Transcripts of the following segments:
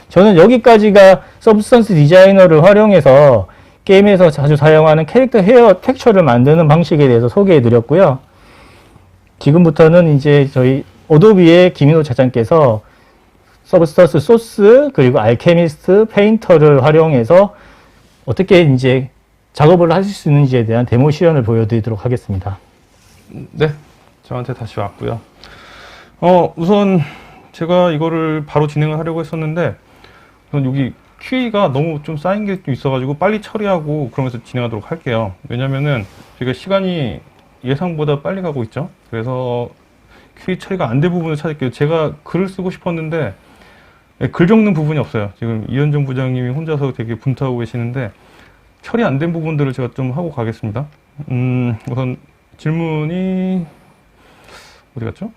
저는 여기까지가 서브스턴스 디자이너를 활용해서 게임에서 자주 사용하는 캐릭터 헤어 텍스처를 만드는 방식에 대해서 소개해 드렸고요. 지금부터는 이제 저희 어도비의 김인호 차장께서 서브스턴스 소스 그리고 알케미스트 페인터를 활용해서 어떻게 이제 작업을 하실 수 있는지에 대한 데모 시연을 보여드리도록 하겠습니다. 네, 저한테 다시 왔고요. 우선 제가 이거를 바로 진행을 하려고 했었는데 여기 QA가 너무 좀 쌓인 게 좀 있어가지고 빨리 처리하고 그러면서 진행하도록 할게요. 왜냐면은 저희가 시간이 예상보다 빨리 가고 있죠. 그래서 QA 처리가 안 된 부분을 찾을게요. 제가 글을 쓰고 싶었는데 글 적는 부분이 없어요. 지금 이현정 부장님이 혼자서 되게 분투하고 계시는데 처리 안 된 부분들을 제가 좀 하고 가겠습니다. 우선 질문이 어디 갔죠?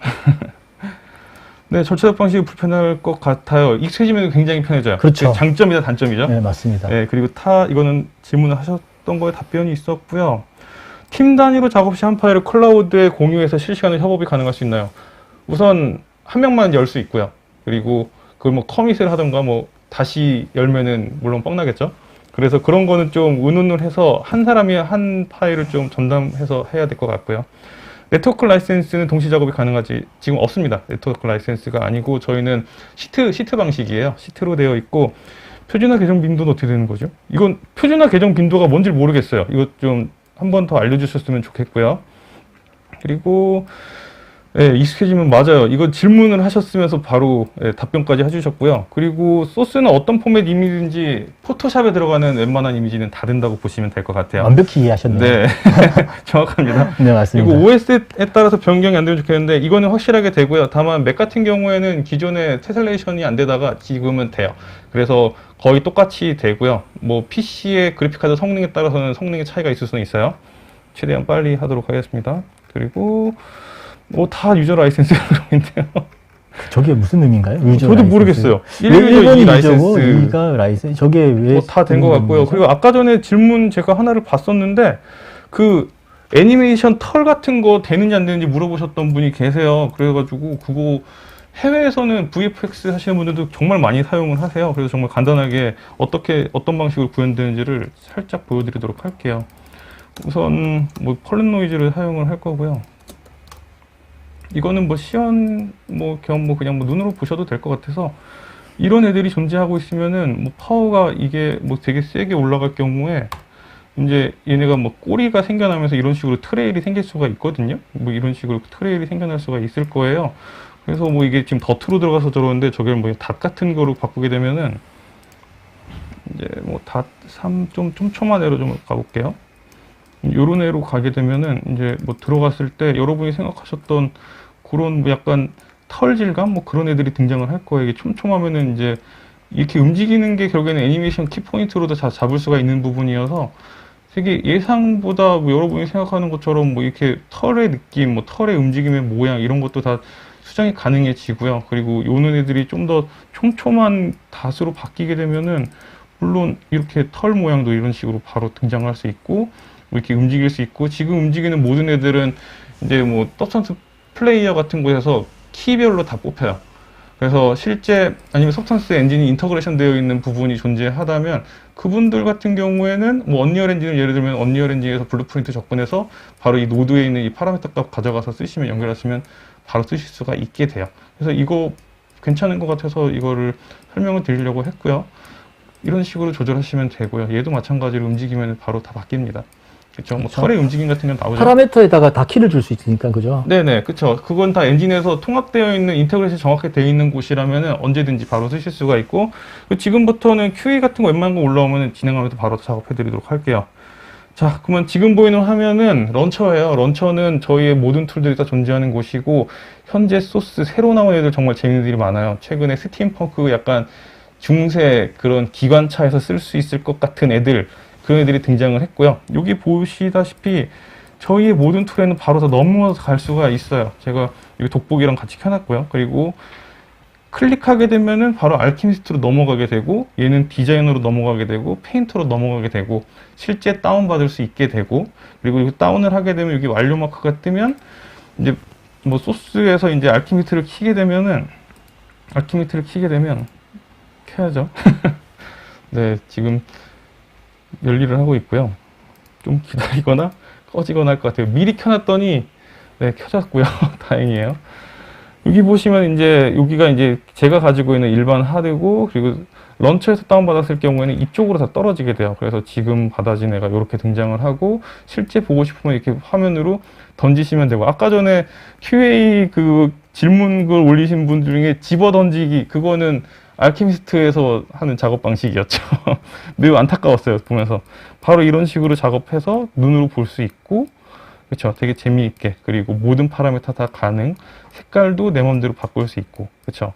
네, 절차적 방식이 불편할 것 같아요. 익숙해지면 굉장히 편해져요. 그렇죠. 장점이다 단점이죠. 네, 맞습니다. 네, 그리고 이거는 질문을 하셨던 거에 답변이 있었고요. 팀 단위로 작업 시 한 파일을 클라우드에 공유해서 실시간으로 협업이 가능할 수 있나요? 우선 한 명만 열 수 있고요. 그리고 그걸 뭐 커밋을 하던가 뭐 다시 열면은 물론 뻥나겠죠. 그래서 그런 거는 좀 의논을 해서 한 사람이 한 파일을 좀 전담해서 해야 될 것 같고요. 네트워크 라이센스는 동시 작업이 가능하지 지금 없습니다. 네트워크 라이센스가 아니고 저희는 시트 방식이에요. 시트로 되어 있고 표준화 계정 빈도는 어떻게 되는 거죠? 이건 표준화 계정 빈도가 뭔지 모르겠어요. 이거 좀 한 번 더 알려주셨으면 좋겠고요. 그리고 익숙해지면 맞아요. 이거 질문을 하셨으면서 바로 답변까지 해주셨고요. 그리고 소스는 어떤 포맷 이미지인지 포토샵에 들어가는 웬만한 이미지는 다 된다고 보시면 될 것 같아요. 완벽히 이해하셨네요. 네, 정확합니다. 네, 맞습니다. 그리고 OS에 따라서 변경이 안 되면 좋겠는데 이거는 확실하게 되고요. 다만 맥 같은 경우에는 기존에 테슬레이션이 안 되다가 지금은 돼요. 그래서 거의 똑같이 되고요. 뭐 PC의 그래픽카드 성능에 따라서는 성능의 차이가 있을 수는 있어요. 최대한 빨리 하도록 하겠습니다. 그리고 뭐 다 유저 라이센스가 들어있는데요. 저게 무슨 의미인가요? 유저 저도 라이센스? 모르겠어요. 왜 1유저 2 라이센스 2가 라이센스? 저게 왜? 뭐 다 된 것 같고요. 그리고 아까 전에 질문 제가 하나를 봤었는데 그 애니메이션 털 같은 거 되는지 안 되는지 물어보셨던 분이 계세요. 그래가지고 그거 해외에서는 VFX 하시는 분들도 정말 많이 사용을 하세요. 그래서 정말 간단하게 어떤 방식으로 구현되는지를 살짝 보여드리도록 할게요. 우선 뭐 펄렛 노이즈를 사용을 할 거고요. 이거는 뭐 시연 겸 그냥 눈으로 보셔도 될 것 같아서 이런 애들이 존재하고 있으면은 뭐 파워가 이게 뭐 되게 세게 올라갈 경우에 이제 얘네가 뭐 꼬리가 생겨나면서 이런 식으로 트레일이 생길 수가 있거든요. 뭐 이런 식으로 트레일이 생겨날 수가 있을 거예요. 그래서 뭐 이게 지금 더트로 들어가서 저러는데 저게 뭐 닷 같은 거로 바꾸게 되면은 이제 뭐 닷 3 좀 초만애로 좀 가볼게요. 요런 애로 가게 되면은 이제 뭐 들어갔을 때 여러분이 생각하셨던 그런 뭐 약간 털 질감 뭐 그런 애들이 등장을 할 거예요. 이게 촘촘하면은 이제 이렇게 움직이는 게 결국에는 애니메이션 키포인트로도 다 잡을 수가 있는 부분이어서 되게 예상보다 뭐 여러분이 생각하는 것처럼 뭐 이렇게 털의 느낌, 뭐 털의 움직임의 모양 이런 것도 다 수정이 가능해지고요. 그리고 요런 애들이 좀 더 촘촘한 닷으로 바뀌게 되면은 물론 이렇게 털 모양도 이런 식으로 바로 등장할 수 있고 뭐 이렇게 움직일 수 있고 지금 움직이는 모든 애들은 이제 뭐 서브스턴스 플레이어 같은 곳에서 키별로 다 뽑혀요. 그래서 실제 아니면 서브스턴스 엔진이 인터그레이션 되어 있는 부분이 존재하다면 그분들 같은 경우에는 뭐 언리얼 엔진을 예를 들면 언리얼 엔진에서 블루프린트 접근해서 바로 이 노드에 있는 이 파라미터 값 가져가서 쓰시면 연결하시면 바로 쓰실 수가 있게 돼요. 그래서 이거 괜찮은 것 같아서 이거를 설명을 드리려고 했고요. 이런 식으로 조절하시면 되고요. 얘도 마찬가지로 움직이면 바로 다 바뀝니다. 그렇죠? 뭐 털의 움직임 같은 건 나오죠. 파라미터에다가 다 키를 줄 수 있으니까 그죠? 네네, 그쵸. 그건 다 엔진에서 통합되어 있는 인터그레이션 정확하게 되어 있는 곳이라면 언제든지 바로 쓰실 수가 있고 지금부터는 QA 같은 거 웬만한 거 올라오면 진행하면서 바로 작업해 드리도록 할게요. 자, 그러면 지금 보이는 화면은 런처예요. 런처는 저희의 모든 툴들이 다 존재하는 곳이고 현재 소스 새로 나온 애들 정말 재밌는 일이 많아요. 최근에 스팀펑크 약간 중세 그런 기관차에서 쓸 수 있을 것 같은 애들 그런 애들이 등장을 했고요. 여기 보시다시피 저희의 모든 툴에는 바로 다 넘어서 갈 수가 있어요. 제가 여기 돋보기랑 같이 켜놨고요. 그리고 클릭하게 되면은 바로 알키미스트로 넘어가게 되고, 얘는 디자이너로 넘어가게 되고, 페인터로 넘어가게 되고, 실제 다운받을 수 있게 되고, 그리고 이거 다운을 하게 되면 여기 완료 마크가 뜨면, 이제 뭐 소스에서 이제 알키미스트를 키게 되면, 켜야죠. 네, 지금 열일을 하고 있고요. 좀 기다리거나 꺼지거나 할 것 같아요. 미리 켜놨더니, 네, 켜졌고요. 다행이에요. 여기 보시면 이제 여기가 이제 제가 가지고 있는 일반 하드고, 그리고 런처에서 다운받았을 경우에는 이쪽으로 다 떨어지게 돼요. 그래서 지금 받아진 애가 이렇게 등장을 하고, 실제 보고 싶으면 이렇게 화면으로 던지시면 되고, 아까 전에 QA 그 질문글 올리신 분 중에 집어 던지기, 그거는 알키미스트에서 하는 작업 방식이었죠. 매우 안타까웠어요, 보면서. 바로 이런 식으로 작업해서 눈으로 볼 수 있고, 그렇죠. 되게 재미있게, 그리고 모든 파라미터 다 가능, 색깔도 내 맘대로 바꿀 수 있고, 그렇죠.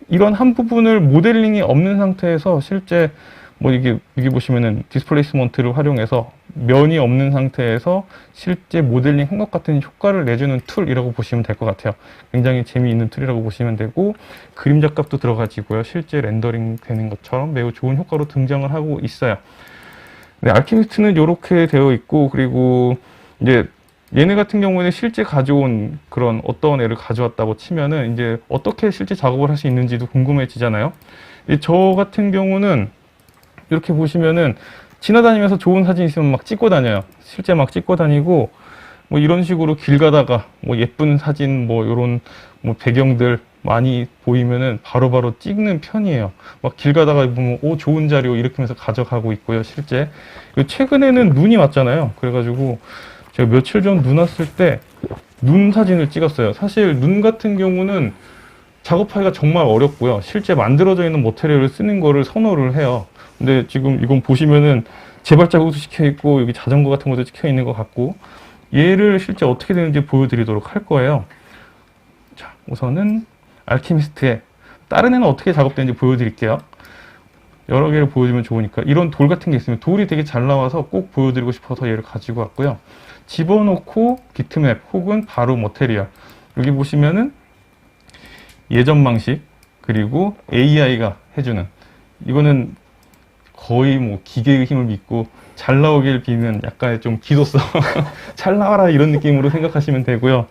이런 한 부분을 모델링이 없는 상태에서 실제 뭐 이게 여기 보시면은 디스플레이스먼트를 활용해서 면이 없는 상태에서 실제 모델링 한 것 같은 효과를 내주는 툴이라고 보시면 될 것 같아요. 굉장히 재미있는 툴이라고 보시면 되고, 그림자 값도 들어가지고요. 실제 렌더링 되는 것처럼 매우 좋은 효과로 등장을 하고 있어요. 네, 알키미스트는 이렇게 되어 있고, 그리고 이제 얘네 같은 경우에는 실제 가져온 그런 어떤 애를 가져왔다고 치면은 이제 어떻게 실제 작업을 할 수 있는지도 궁금해지잖아요. 저 같은 경우는 이렇게 보시면은 지나다니면서 좋은 사진 있으면 막 찍고 다녀요. 실제 막 찍고 다니고, 뭐 이런 식으로 길 가다가 뭐 예쁜 사진 뭐 요런 뭐 배경들 많이 보이면은 바로바로 찍는 편이에요. 막 길 가다가 보면 오 좋은 자료 이렇게 하면서 가져가고 있고요. 실제 그리고 최근에는 눈이 왔잖아요. 그래가지고 제가 며칠 전 눈 왔을 때 눈 사진을 찍었어요. 사실 눈 같은 경우는 작업하기가 정말 어렵고요. 실제 만들어져 있는 머테리얼을 쓰는 거를 선호를 해요. 근데 지금 이건 보시면은 제발자국도 찍혀 있고 여기 자전거 같은 것도 찍혀 있는 것 같고, 얘를 실제 어떻게 되는지 보여드리도록 할 거예요. 자, 우선은 알키미스트에 다른 애는 어떻게 작업되는지 보여드릴게요. 여러 개를 보여주면 좋으니까. 이런 돌 같은 게 있으면 돌이 되게 잘 나와서 꼭 보여드리고 싶어서 얘를 가지고 왔고요. 집어넣고 비트맵 혹은 바로 머테리얼, 여기 보시면은 예전 방식, 그리고 AI가 해주는, 이거는 거의 뭐 기계의 힘을 믿고 잘 나오길 비는 약간의 좀 기도성 잘 나와라 이런 느낌으로 생각하시면 되고요.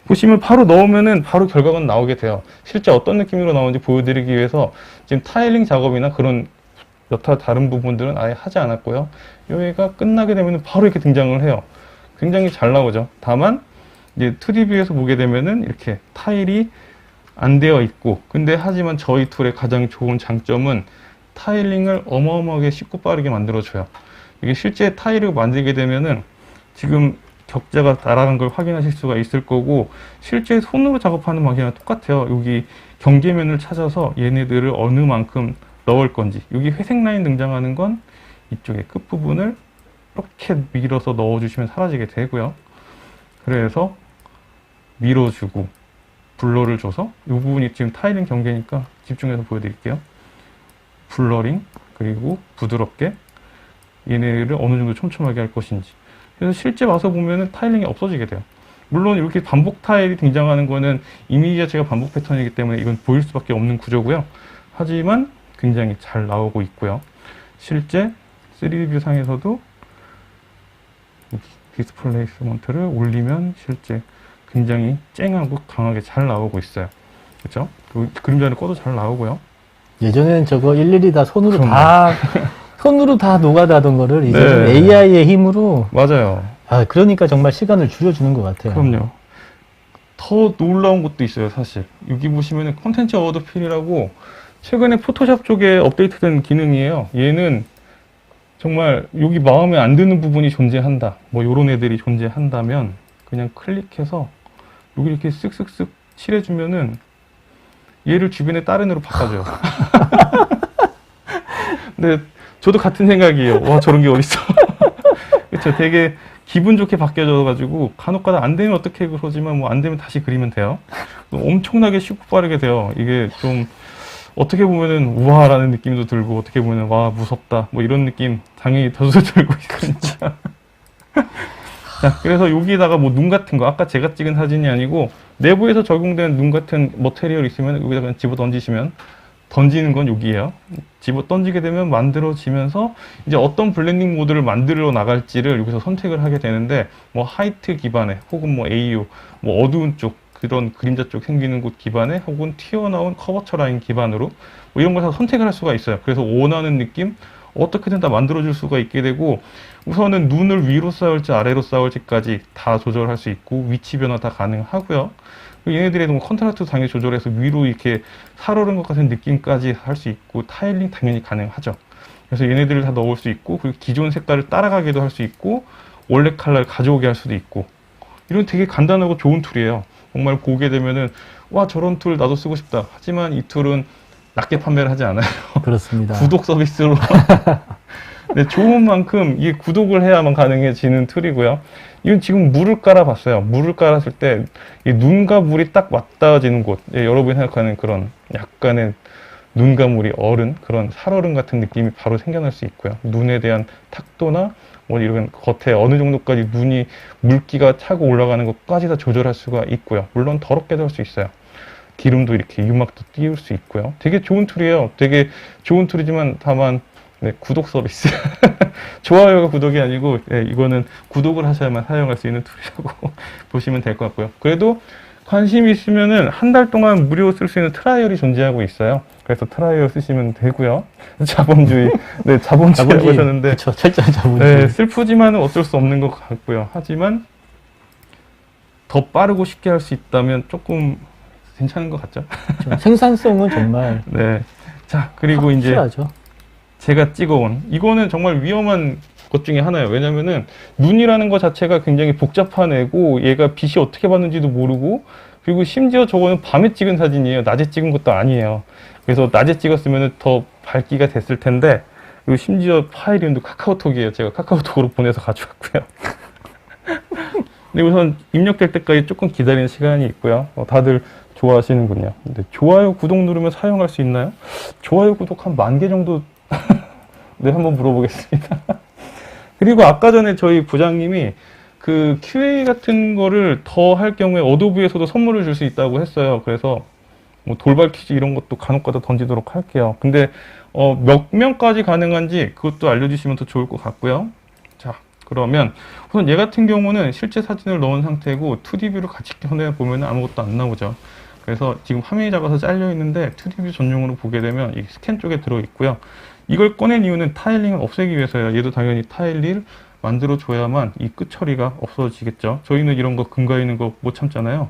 보시면 바로 넣으면은 바로 결과가 나오게 돼요. 실제 어떤 느낌으로 나오는지 보여드리기 위해서 지금 타일링 작업이나 그런 여타 다른 부분들은 아예 하지 않았고요. 여기가 끝나게 되면 바로 이렇게 등장을 해요. 굉장히 잘 나오죠. 다만 이제 2D 뷰에서 보게 되면은 이렇게 타일이 안 되어 있고, 근데 하지만 저희 툴의 가장 좋은 장점은 타일링을 어마어마하게 쉽고 빠르게 만들어줘요. 이게 실제 타일을 만들게 되면은 지금 격자가 날아간 걸 확인하실 수가 있을 거고, 실제 손으로 작업하는 방식이랑 똑같아요. 여기 경계면을 찾아서 얘네들을 어느 만큼 넣을 건지, 여기 회색 라인 등장하는 건 이쪽에 끝부분을 이렇게 밀어서 넣어주시면 사라지게 되고요. 그래서 밀어주고 블러를 줘서, 이 부분이 지금 타일링 경계니까 집중해서 보여드릴게요. 블러링, 그리고 부드럽게 얘네를 어느 정도 촘촘하게 할 것인지. 그래서 실제 와서 보면은 타일링이 없어지게 돼요. 물론 이렇게 반복 타일이 등장하는 거는 이미지 자체가 반복 패턴이기 때문에 이건 보일 수밖에 없는 구조고요. 하지만 굉장히 잘 나오고 있고요. 실제 3D 뷰 상에서도 디스플레이스먼트를 올리면 실제 굉장히 쨍하고 강하게 잘 나오고 있어요. 그렇죠? 그림자를 꺼도 잘 나오고요. 예전에는 저거 일일이 다 손으로 그럼요. 손으로 다 노가다던 거를 이제 좀 네. AI의 힘으로, 맞아요. 그러니까 정말 시간을 줄여주는 것 같아요. 그럼요. 더 놀라운 것도 있어요, 사실. 여기 보시면은 컨텐츠 어워드 필이라고 최근에 포토샵 쪽에 업데이트된 기능이에요. 얘는 정말 여기 마음에 안 드는 부분이 존재한다, 뭐 요런 애들이 존재한다면 그냥 클릭해서 여기 이렇게 쓱쓱쓱 칠해주면은 얘를 주변에 다른 애로 바꿔줘요. 근데 저도 같은 생각이에요. 와, 저런 게 어딨어. 그쵸. 되게 기분 좋게 바뀌어져가지고 간혹가다 안 되면 어떻게 그러지만 뭐 안 되면 다시 그리면 돼요. 엄청나게 쉽고 빠르게 돼요. 이게 좀 어떻게 보면은 우와라는 느낌도 들고, 어떻게 보면은 와 무섭다 뭐 이런 느낌 당연히 저도 들고 있으니까. 자, 그래서 여기다가 뭐 눈 같은 거, 아까 제가 찍은 사진이 아니고 내부에서 적용된 눈 같은 머테리얼 있으면 여기다 그냥 집어 던지시면 던지는 건 여기예요. 집어 던지게 되면 만들어지면서 이제 어떤 블렌딩 모드를 만들어 나갈지를 여기서 선택을 하게 되는데 뭐 하이트 기반에 혹은 뭐 AU, 뭐 어두운 쪽 그런 그림자 쪽 생기는 곳 기반에 혹은 튀어나온 커버처 라인 기반으로 뭐 이런 걸 다 선택을 할 수가 있어요. 그래서 원하는 느낌 어떻게든 다 만들어줄 수가 있게 되고 우선은 눈을 위로 쌓을지 아래로 쌓을지까지 다 조절할 수 있고 위치 변화 다 가능하고요. 얘네들의 뭐 컨트라스트 당연히 조절해서 위로 이렇게 살오른 것 같은 느낌까지 할 수 있고 타일링 당연히 가능하죠. 그래서 얘네들을 다 넣을 수 있고 그리고 기존 색깔을 따라가기도 할 수 있고 원래 컬러를 가져오게 할 수도 있고 이런 되게 간단하고 좋은 툴이에요. 정말 보게 되면은 와 저런 툴 나도 쓰고 싶다. 하지만 이 툴은 낮게 판매를 하지 않아요. 그렇습니다. 구독 서비스로 네, 좋은 만큼 이게 구독을 해야만 가능해지는 툴이고요. 이건 지금 물을 깔아봤어요. 물을 깔았을 때 이 눈과 물이 딱 맞닿아지는 곳, 예, 여러분이 생각하는 그런 약간의 눈과 물이 얼은 그런 살얼음 같은 느낌이 바로 생겨날 수 있고요. 눈에 대한 탁도나 뭐 이런 겉에 어느 정도까지 눈이 물기가 차고 올라가는 것까지 다 조절할 수가 있고요. 물론 더럽게도 할 수 있어요. 기름도 이렇게 유막도 띄울 수 있고요. 되게 좋은 툴이에요. 되게 좋은 툴이지만 다만 네, 구독 서비스. 좋아요가 구독이 아니고 네, 이거는 구독을 하셔야만 사용할 수 있는 툴이라고 보시면 될 것 같고요. 그래도 관심이 있으면은 한 달 동안 무료 쓸 수 있는 트라이얼이 존재하고 있어요. 그래서 트라이얼 쓰시면 되고요. 자본주의, 네, 자본주의라고 하셨는데, 그쵸, 철저히 자본주의. 네, 슬프지만은 어쩔 수 없는 것 같고요. 하지만 더 빠르고 쉽게 할 수 있다면 조금 괜찮은 것 같죠? 그쵸. 생산성은 정말 네. 자, 그리고 이제 확실하죠. 제가 찍어온 이거는 정말 위험한 것 중에 하나예요. 왜냐면은 눈이라는 것 자체가 굉장히 복잡한 애고 얘가 빛이 어떻게 받는지도 모르고 그리고 심지어 저거는 밤에 찍은 사진이에요. 낮에 찍은 것도 아니에요. 그래서 낮에 찍었으면 더 밝기가 됐을 텐데 그리고 심지어 파일 이름도 카카오톡이에요. 제가 카카오톡으로 보내서 가져왔고요. 근데 우선 입력될 때까지 조금 기다리는 시간이 있고요. 다들 좋아하시는군요. 근데 좋아요, 구독 누르면 사용할 수 있나요? 좋아요, 구독 한 10,000개 정도 네, 한번 물어보겠습니다. 그리고 아까 전에 저희 부장님이 그 QA 같은 거를 더 할 경우에 어도비에서도 선물을 줄 수 있다고 했어요. 그래서 뭐 돌발 퀴즈 이런 것도 간혹가다 던지도록 할게요. 근데 몇 명까지 가능한지 그것도 알려주시면 더 좋을 것 같고요. 자, 그러면 우선 얘 같은 경우는 실제 사진을 넣은 상태고 2D 뷰를 같이 꺼내 보면 아무것도 안 나오죠. 그래서 지금 화면이 작아서 잘려 있는데 2D 뷰 전용으로 보게 되면 이 스캔 쪽에 들어 있고요. 이걸 꺼낸 이유는 타일링을 없애기 위해서요. 얘도 당연히 타일을 만들어줘야만 이 끝 처리가 없어지겠죠. 저희는 이런 거 근거 있는 거 못 참잖아요.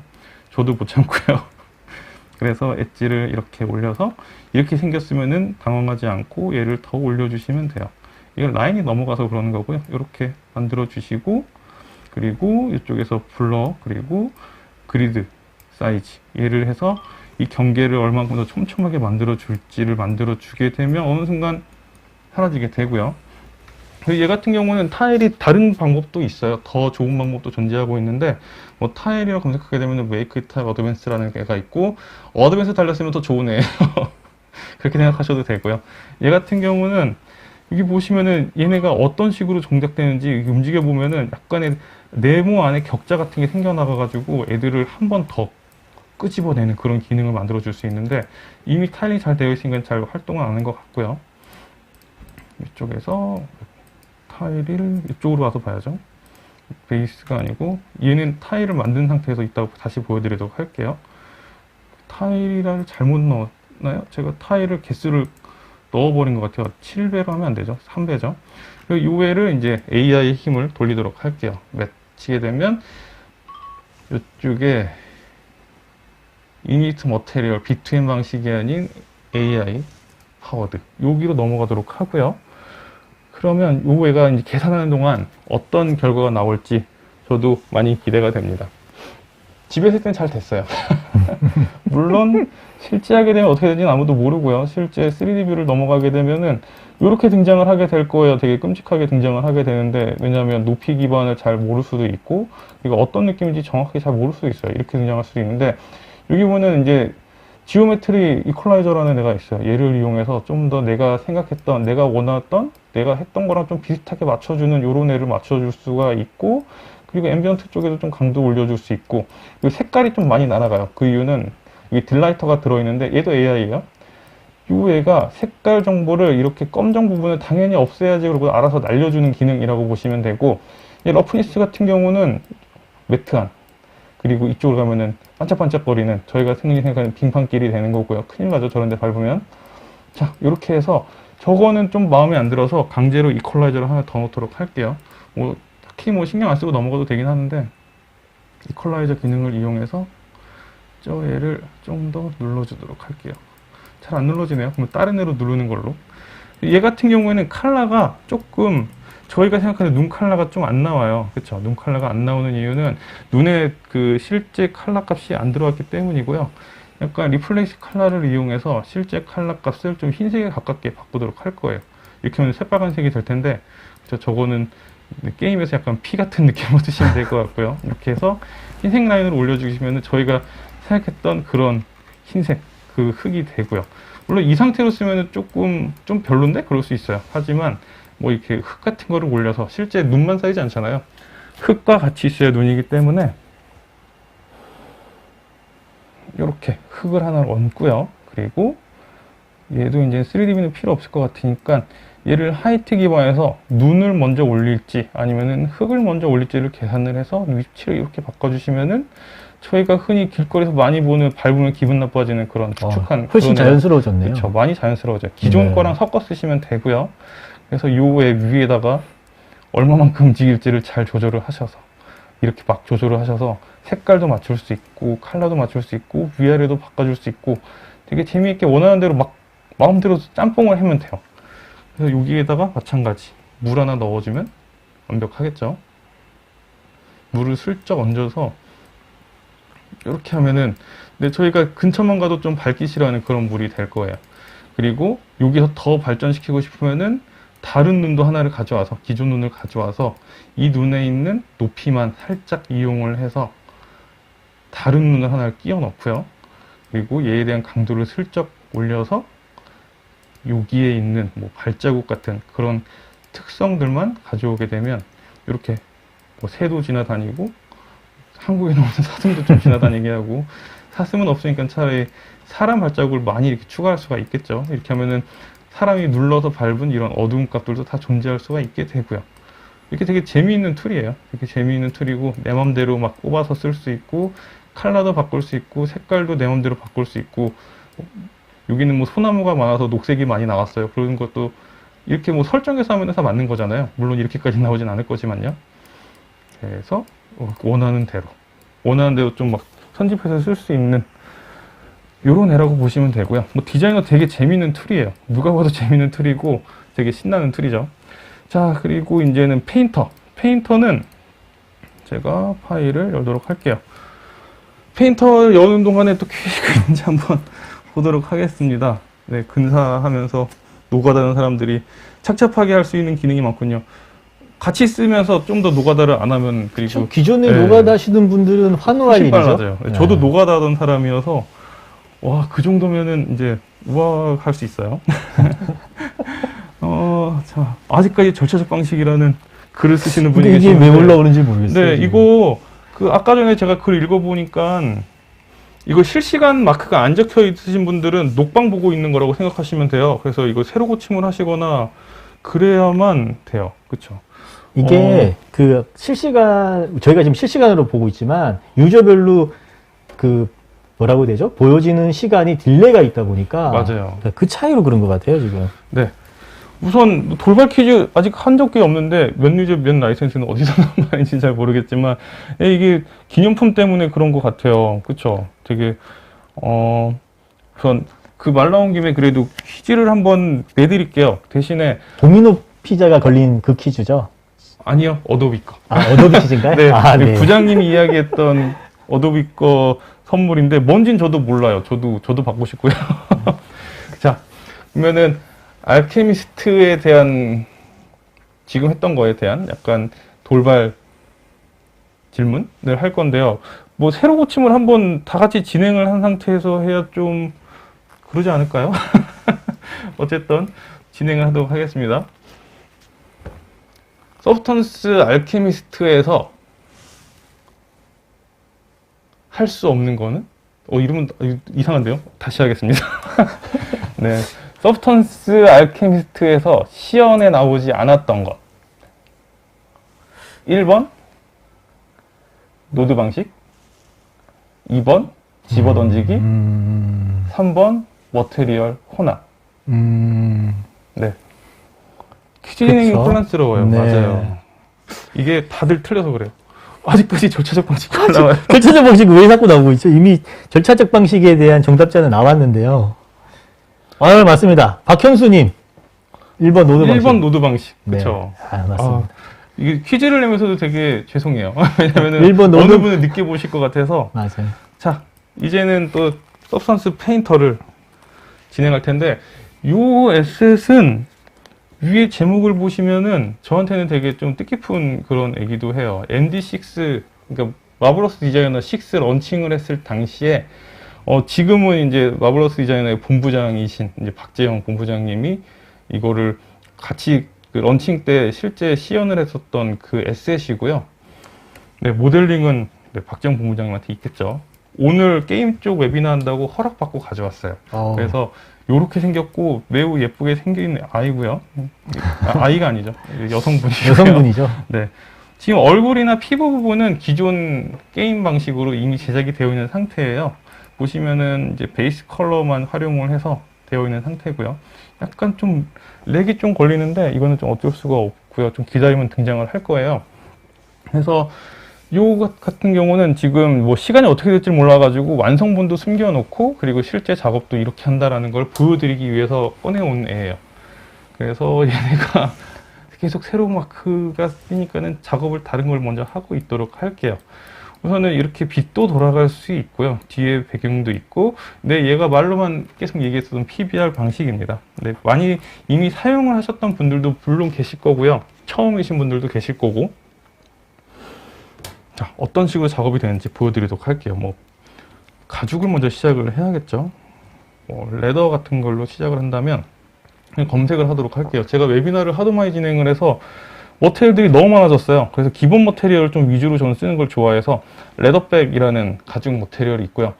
저도 못 참고요. 그래서 엣지를 이렇게 올려서 이렇게 생겼으면은 당황하지 않고 얘를 더 올려주시면 돼요. 이건 라인이 넘어가서 그러는 거고요. 이렇게 만들어 주시고 그리고 이쪽에서 블러 그리고 그리드 사이즈 얘를 해서 이 경계를 얼마큼 더 촘촘하게 만들어 줄지를 만들어 주게 되면 어느 순간 사라지게 되고요. 얘 같은 경우는 타일이 다른 방법도 있어요. 더 좋은 방법도 존재하고 있는데 뭐 타일이라고 검색하게 되면 메이크 타일 어드밴스라는 애가 있고 어드밴스 달렸으면 더 좋은 애예요. 그렇게 생각하셔도 되고요. 얘 같은 경우는 여기 보시면은 얘네가 어떤 식으로 동작되는지 움직여 보면은 약간의 네모 안에 격자 같은 게 생겨나가 가지고 애들을 한 번 더 끄집어내는 그런 기능을 만들어 줄 수 있는데 이미 타일링 잘 되어 있으니까 잘 활동을 안 하는 것 같고요. 이쪽에서 타일을 이쪽으로 와서 봐야죠. 베이스가 아니고 얘는 타일을 만든 상태에서 있다고 다시 보여드리도록 할게요. 타일을 잘못 넣었나요? 제가 타일을 개수를 넣어버린 것 같아요. 7배로 하면 안 되죠. 3배죠. 이 외를 이제 AI의 힘을 돌리도록 할게요. 맺히게 되면 이쪽에 이니트 머테리얼 B2M 방식이 아닌 AI 파워드 여기로 넘어가도록 하고요. 그러면 요 애가 이제 계산하는 동안 어떤 결과가 나올지 저도 많이 기대가 됩니다. 집에서 할 때는 잘 됐어요. 물론 실제 하게 되면 어떻게 되는지는 아무도 모르고요. 실제 3D 뷰를 넘어가게 되면은 이렇게 등장을 하게 될 거예요. 되게 끔찍하게 등장을 하게 되는데 왜냐하면 높이 기반을 잘 모를 수도 있고 이거 어떤 느낌인지 정확하게 잘 모를 수도 있어요. 이렇게 등장할 수도 있는데 여기 보면 이제 지오메트리 이퀄라이저라는 애가 있어요. 얘를 이용해서 좀 더 내가 생각했던, 내가 원했던, 내가 했던 거랑 좀 비슷하게 맞춰주는 요런 애를 맞춰줄 수가 있고 그리고 앰비언트 쪽에도 좀 강도 올려줄 수 있고, 그리고 색깔이 좀 많이 날아가요. 그 이유는 여기 딜라이터가 들어있는데 얘도 AI예요. 이 애가 색깔 정보를 이렇게 검정 부분을 당연히 없애야지 그러고 알아서 날려주는 기능이라고 보시면 되고, 이 러프니스 같은 경우는 매트한, 그리고 이쪽으로 가면은 반짝반짝거리는, 저희가 흔히 생각하는 빙판길이 되는 거고요. 큰일 나죠, 저런데 밟으면. 자, 이렇게 해서 저거는 좀 마음에 안 들어서 강제로 이퀄라이저를 하나 더 넣도록 할게요. 뭐 딱히 뭐 신경 안 쓰고 넘어가도 되긴 하는데, 이퀄라이저 기능을 이용해서 저 애를 좀 더 눌러주도록 할게요. 잘 안 눌러지네요. 그럼 다른 애로 누르는 걸로. 얘 같은 경우에는 컬러가 조금 저희가 생각하는 눈 컬러가 좀 안 나와요. 그쵸? 눈 컬러가 안 나오는 이유는 눈에 그 실제 컬러 값이 안 들어왔기 때문이고요. 약간 리플렉스 컬러를 이용해서 실제 컬러 값을 좀 흰색에 가깝게 바꾸도록 할 거예요. 이렇게 하면 새빨간색이 될 텐데, 저거는 게임에서 약간 피 같은 느낌으로 드시면 될 것 같고요. 이렇게 해서 흰색 라인을 올려주시면 저희가 생각했던 그런 흰색 그 흙이 되고요. 물론 이 상태로 쓰면 조금 좀 별론데 그럴 수 있어요. 하지만 뭐 이렇게 흙 같은 거를 올려서 실제 눈만 쌓이지 않잖아요. 흙과 같이 있어야 눈이기 때문에 이렇게 흙을 하나 얹고요. 그리고 얘도 이제 3D뷰는 필요 없을 것 같으니까 얘를 하이트 기반에서 눈을 먼저 올릴지 아니면은 흙을 먼저 올릴지를 계산을 해서 위치를 이렇게 바꿔주시면은 저희가 흔히 길거리에서 많이 보는 밟으면 기분 나빠지는 그런 축축한 훨씬 자연스러워졌네요. 그렇죠. 많이 자연스러워져요. 기존 네. 거랑 섞어 쓰시면 되고요. 그래서 요의 위에다가 얼마만큼 움직일지를 잘 조절을 하셔서 이렇게 막 조절을 하셔서 색깔도 맞출 수 있고 컬러도 맞출 수 있고 위아래도 바꿔줄 수 있고 되게 재미있게 원하는 대로 막 마음대로 짬뽕을 하면 돼요. 그래서 여기에다가 마찬가지 물 하나 넣어주면 완벽하겠죠. 물을 슬쩍 얹어서 이렇게 하면은 근데 저희가 근처만 가도 좀 밝기 싫어하는 그런 물이 될 거예요. 그리고 여기서 더 발전시키고 싶으면은 다른 눈도 하나를 가져와서 기존 눈을 가져와서 이 눈에 있는 높이만 살짝 이용을 해서 다른 눈을 하나를 끼워 넣고요. 그리고 얘에 대한 강도를 슬쩍 올려서 여기에 있는 뭐 발자국 같은 그런 특성들만 가져오게 되면 이렇게 뭐 새도 지나다니고 한국에 나오는 사슴도 좀 지나다니게 하고 사슴은 없으니까 차라리 사람 발자국을 많이 이렇게 추가할 수가 있겠죠. 이렇게 하면은 사람이 눌러서 밟은 이런 어두운 값들도 다 존재할 수가 있게 되고요. 이렇게 되게 재미있는 툴이에요. 되게 재미있는 툴이고 내 맘대로 막 뽑아서 쓸 수 있고 컬러도 바꿀 수 있고 색깔도 내 맘대로 바꿀 수 있고 여기는 뭐 소나무가 많아서 녹색이 많이 나왔어요. 그런 것도 이렇게 뭐 설정해서 하면 다 맞는 거잖아요. 물론 이렇게까지 나오진 않을 거지만요. 그래서 원하는 대로 좀 막 편집해서 쓸 수 있는 요런 애라고 보시면 되고요. 뭐 디자이너 되게 재밌는 툴이에요. 누가 봐도 재밌는 툴이고 되게 신나는 툴이죠. 자, 그리고 이제는 페인터. 페인터는 제가 파일을 열도록 할게요. 페인터 여는 동안에 또 퀴즈가 있는지 한번 보도록 하겠습니다. 네, 근사하면서 노가다는 사람들이 착잡하게 할 수 있는 기능이 많군요. 같이 쓰면서 좀 더 노가다를 안 하면 그리고 기존에 네. 노가다 하시는 분들은 환호할 훨씬 일이죠. 빨라져요. 네. 저도 노가다 하던 사람이어서 와, 그 정도면은 이제 우아할 수 있어요. 자, 아직까지 절차적 방식이라는 글을 쓰시는 분이 근데 이게 왜 계시는데 올라오는지 모르겠어요. 네, 지금. 이거 그 아까 전에 제가 글 읽어보니까 이거 실시간 마크가 안 적혀 있으신 분들은 녹방 보고 있는 거라고 생각하시면 돼요. 그래서 이거 새로 고침을 하시거나 그래야만 돼요. 그쵸? 이게 그 실시간 저희가 지금 실시간으로 보고 있지만 유저별로 그 뭐라고 해야 되죠? 보여지는 시간이 딜레이가 있다 보니까 맞아요. 그 차이로 그런 것 같아요 지금. 네. 우선 돌발 퀴즈 아직 한 적이 없는데 몇 유저 몇 라이센스는 어디서 나온 말인지 잘 모르겠지만 이게 기념품 때문에 그런 것 같아요. 그쵸? 되게 우선 그 말 나온 김에 그래도 퀴즈를 한번 내드릴게요. 대신에 도미노 피자가 걸린 그 퀴즈죠? 아니요, 어도비 거. 아, 어도비 퀴즈인가요? 네, 아, 네. 부장님이 이야기했던 어도비 거 선물인데 뭔진 저도 몰라요. 저도 받고 싶고요. 자, 그러면은 알케미스트에 대한 지금 했던 거에 대한 약간 돌발 질문을 할 건데요. 뭐 새로 고침을 한번 다 같이 진행을 한 상태에서 해야 좀 그러지 않을까요? 어쨌든 진행을 하도록 하겠습니다. 서브스턴스 알케미스트에서 할 수 없는 거는 이러면 이상한데요? 다시 하겠습니다. 네, 서브스턴스 알케미스트에서 시연에 나오지 않았던 것. 1번 노드 방식, 2번 집어던지기, 3번 머테리얼 혼합. 네. 퀴즈 진행이 그쵸? 혼란스러워요. 네. 맞아요. 이게 다들 틀려서 그래요. 아직까지 절차적 방식이 안 나와요. 절차적 방식 왜 자꾸 나오고 있죠? 이미 절차적 방식에 대한 정답자는 나왔는데요. 아, 맞습니다. 박현수님. 1번 노드 방식. 1번 노드 방식. 네. 그쵸. 아, 맞습니다. 이게 퀴즈를 내면서도 되게 죄송해요. 왜냐면은 1번 노드- 어느 분은 늦게 보실 것 같아서. 맞아요. 자, 이제는 또 서브스턴스 페인터를 진행할 텐데, 요 에셋은 위에 제목을 보시면은 저한테는 되게 좀 뜻깊은 그런 얘기도 해요. MD6, 그러니까 마블러스 디자이너 6 런칭을 했을 당시에 지금은 이제 마블러스 디자이너의 본부장이신 이제 박재영 본부장님이 이거를 같이 그 런칭 때 실제 시연을 했었던 그 에셋이고요. 네, 모델링은 네, 박재영 본부장님한테 있겠죠. 오늘 게임 쪽 웨비나 한다고 허락받고 가져왔어요. 그래서 요렇게 생겼고 매우 예쁘게 생긴 아이고요. 아이가 아니죠. 여성분이고요. 여성분이죠. 네. 지금 얼굴이나 피부 부분은 기존 게임 방식으로 이미 제작이 되어 있는 상태예요. 보시면은 이제 베이스 컬러만 활용을 해서 되어 있는 상태고요. 약간 좀 렉이 좀 걸리는데 이거는 좀 어쩔 수가 없고요. 좀 기다리면 등장을 할 거예요. 그래서 요 같은 경우는 지금 뭐 시간이 어떻게 될지 몰라가지고 완성본도 숨겨놓고 그리고 실제 작업도 이렇게 한다라는 걸 보여드리기 위해서 꺼내온 애예요. 그래서 얘네가 계속 새로운 마크가 뜨니까는 작업을 다른 걸 먼저 하고 있도록 할게요. 우선은 이렇게 빛도 돌아갈 수 있고요. 뒤에 배경도 있고, 네, 얘가 말로만 계속 얘기했었던 PBR 방식입니다. 네, 많이 이미 사용을 하셨던 분들도 물론 계실 거고요. 처음이신 분들도 계실 거고. 자, 어떤 식으로 작업이 되는지 보여드리도록 할게요. 뭐 가죽을 먼저 시작을 해야겠죠. 레더 같은 걸로 시작을 한다면 그냥 검색을 하도록 할게요. 제가 웨비나를 하도 많이 진행을 해서 머테리얼들이 너무 많아졌어요. 그래서 기본 머테리얼을 좀 위주로 저는 쓰는 걸 좋아해서 레더백이라는 가죽 머테리얼이 있고요.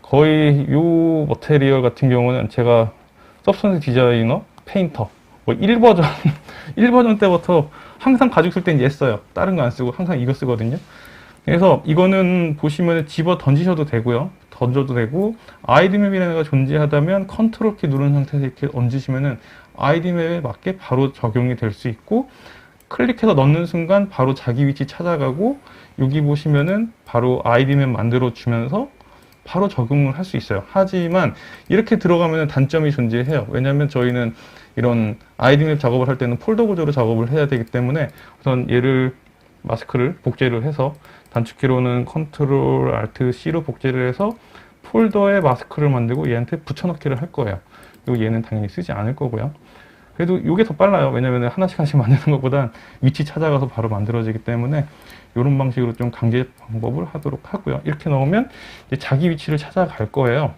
거의 요 머테리얼 같은 경우는 제가 서브스턴스 디자이너, 페인터 1버전 1버전 때부터 항상 가죽 쓸 땐 얘 써요. 다른 거 안 쓰고 항상 이거 쓰거든요. 그래서 이거는 보시면 집어 던지셔도 되고요. 던져도 되고 아이디맵이라는 게 존재하다면 컨트롤 키 누른 상태에서 이렇게 얹으시면은 아이디맵에 맞게 바로 적용이 될 수 있고 클릭해서 넣는 순간 바로 자기 위치 찾아가고 여기 보시면은 바로 아이디맵 만들어 주면서 바로 적용을 할 수 있어요. 하지만 이렇게 들어가면 단점이 존재해요. 왜냐하면 저희는 이런 아이디맵 작업을 할 때는 폴더 구조로 작업을 해야 되기 때문에 우선 얘를 마스크를 복제를 해서 단축키로는 컨트롤 알트 C로 복제를 해서 폴더에 마스크를 만들고 얘한테 붙여넣기를 할 거예요. 그리고 얘는 당연히 쓰지 않을 거고요. 그래도 이게 더 빨라요. 왜냐면 하나씩 만드는 것보단 위치 찾아가서 바로 만들어지기 때문에 이런 방식으로 좀 강제 방법을 하도록 하고요. 이렇게 넣으면 이제 자기 위치를 찾아갈 거예요.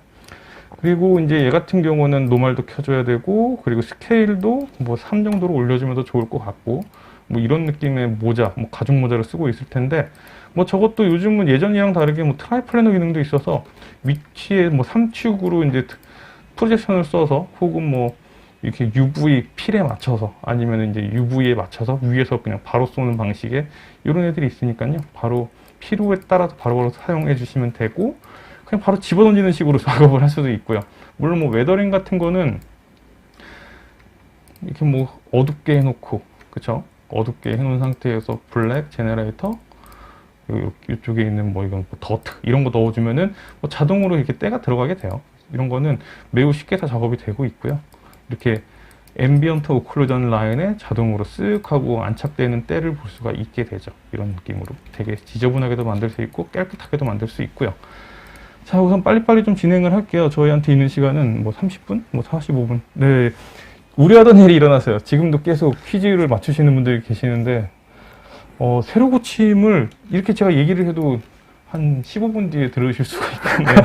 그리고 이제 얘 같은 경우는 노멀도 켜줘야 되고 그리고 스케일도 뭐 3 정도로 올려주면 더 좋을 것 같고 뭐 이런 느낌의 모자, 뭐 가죽 모자를 쓰고 있을 텐데 뭐 저것도 요즘은 예전이랑 다르게 뭐 트라이 플래너 기능도 있어서 위치에 뭐 3축으로 이제 프로젝션을 써서 혹은 뭐 이렇게 UV 필에 맞춰서 아니면 이제 UV에 맞춰서 위에서 그냥 바로 쏘는 방식의 이런 애들이 있으니까요. 바로 필요에 따라서 바로 사용해 주시면 되고 그냥 바로 집어던지는 식으로 작업을 할 수도 있고요. 물론 뭐 웨더링 같은 거는 이렇게 뭐 어둡게 해놓고 그쵸? 어둡게 해놓은 상태에서 블랙 제너레이터 이쪽에 있는 뭐 이건 뭐 더트 이런 거 넣어주면은 뭐 자동으로 이렇게 때가 들어가게 돼요. 이런 거는 매우 쉽게 다 작업이 되고 있고요. 이렇게 앰비언트 오클루전 라인에 자동으로 쓱 하고 안착되는 때를 볼 수가 있게 되죠. 이런 느낌으로 되게 지저분하게도 만들 수 있고 깨끗하게도 만들 수 있고요. 자, 우선 빨리빨리 좀 진행을 할게요. 저희한테 있는 시간은 뭐 30분? 뭐 45분? 네. 우려하던 일이 일어났어요. 지금도 계속 퀴즈를 맞추시는 분들이 계시는데 세로 고침을 이렇게 제가 얘기를 해도 한 15분 뒤에 들으실 수가 있겠네요.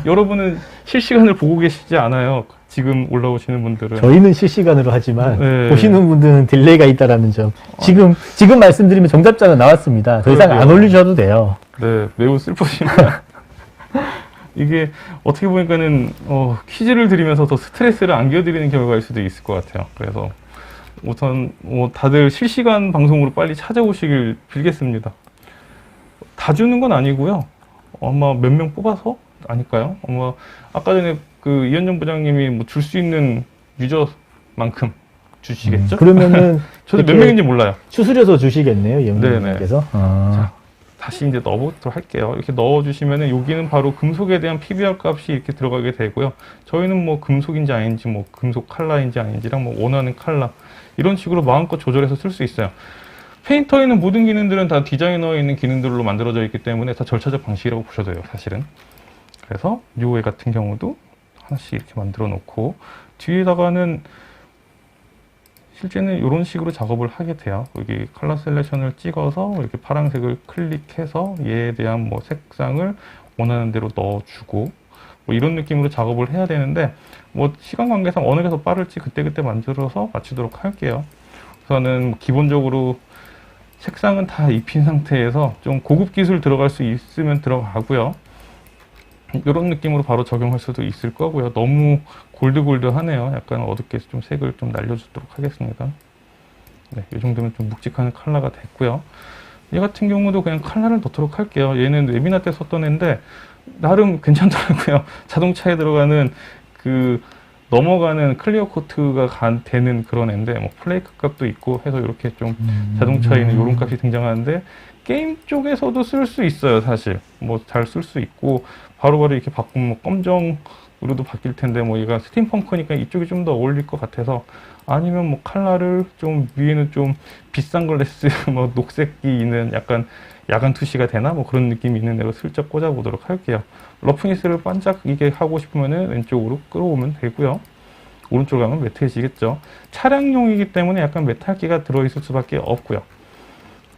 여러분은 실시간을 보고 계시지 않아요. 지금 올라오시는 분들은. 저희는 실시간으로 하지만 네. 보시는 분들은 딜레이가 있다라는 점. 지금 말씀드리면 정답자는 나왔습니다. 더 이상 안 그러게요. 올리셔도 돼요. 네, 매우 슬프지만 이게 어떻게 보니까는 퀴즈를 드리면서 더 스트레스를 안겨드리는 결과일 수도 있을 것 같아요. 그래서 우선 다들 실시간 방송으로 빨리 찾아오시길 빌겠습니다. 다 주는 건 아니고요. 아마 몇 명 뽑아서 아닐까요? 아마 아까 전에 그 이현정 부장님이 뭐 줄 수 있는 유저만큼 주시겠죠? 그러면은 저도 몇 이렇게 명인지 몰라요. 추스려서 주시겠네요, 이현정님께서. 자, 다시 이제 넣어보도록 할게요. 이렇게 넣어주시면은 여기는 바로 금속에 대한 PBR 값이 이렇게 들어가게 되고요. 저희는 뭐 금속인지 아닌지, 뭐 금속 칼라인지 아닌지랑 뭐 원하는 칼라 이런 식으로 마음껏 조절해서 쓸 수 있어요. 페인터에 있는 모든 기능들은 다 디자이너에 있는 기능들로 만들어져 있기 때문에 다 절차적 방식이라고 보셔도 돼요, 사실은. 그래서 요애 같은 경우도 하나씩 이렇게 만들어 놓고 뒤에다가는 실제는 이런 식으로 작업을 하게 돼요. 여기 컬러 셀렉션을 찍어서 이렇게 파란색을 클릭해서 얘에 대한 뭐 색상을 원하는 대로 넣어주고 뭐 이런 느낌으로 작업을 해야 되는데 뭐 시간 관계상 어느 게 더 빠를지 그때그때 만들어서 마치도록 할게요. 우선은 기본적으로 색상은 다 입힌 상태에서 좀 고급 기술 들어갈 수 있으면 들어가고요. 이런 느낌으로 바로 적용할 수도 있을 거고요. 너무 골드골드하네요. 약간 어둡게 좀 색을 좀 날려주도록 하겠습니다. 네, 이 정도면 좀 묵직한 컬러가 됐고요. 얘 같은 경우도 그냥 컬러를 넣도록 할게요. 얘는 웨비나 때 썼던 애인데 나름 괜찮더라고요. 자동차에 들어가는 그 넘어가는 클리어 코트가 되는 그런 애인데 뭐 플레이크 값도 있고 해서 이렇게 좀 자동차에는 이런 값이 등장하는데 게임 쪽에서도 쓸 수 있어요. 사실 뭐 잘 쓸 수 있고 바로바로 이렇게 바꾸면 뭐 검정으로도 바뀔 텐데 뭐 얘가 스팀펑크니까 이쪽이 좀 더 어울릴 것 같아서 아니면 뭐 컬러를 좀 위에는 좀 비싼 글래스 뭐 녹색이 있는 약간 야간 투시가 되나 뭐 그런 느낌이 있는 애로 슬쩍 꽂아보도록 할게요. 러프니스를 반짝이게 하고 싶으면은 왼쪽으로 끌어오면 되고요. 오른쪽으로 가면 매트해지겠죠. 차량용이기 때문에 약간 메탈기가 들어있을 수밖에 없고요.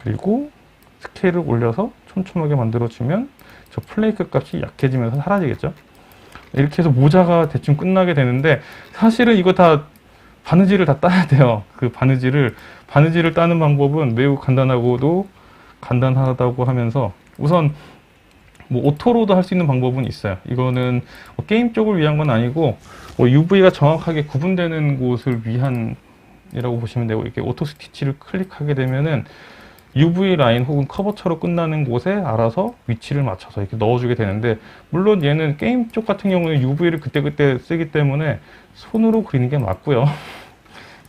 그리고 스케일을 올려서 촘촘하게 만들어주면 저 플레이크 값이 약해지면서 사라지겠죠. 이렇게 해서 모자가 대충 끝나게 되는데 사실은 이거 다 바느질을 다 따야 돼요. 그 바느질을 따는 방법은 매우 간단하다고 하면서 우선 뭐 오토로도 할 수 있는 방법은 있어요. 이거는 뭐 게임 쪽을 위한 건 아니고 뭐 UV가 정확하게 구분되는 곳을 위한이라고 보시면 되고 이렇게 오토 스티치를 클릭하게 되면은 UV 라인 혹은 커버처로 끝나는 곳에 알아서 위치를 맞춰서 이렇게 넣어주게 되는데 물론 얘는 게임 쪽 같은 경우는 UV를 그때그때 쓰기 때문에 손으로 그리는 게 맞고요.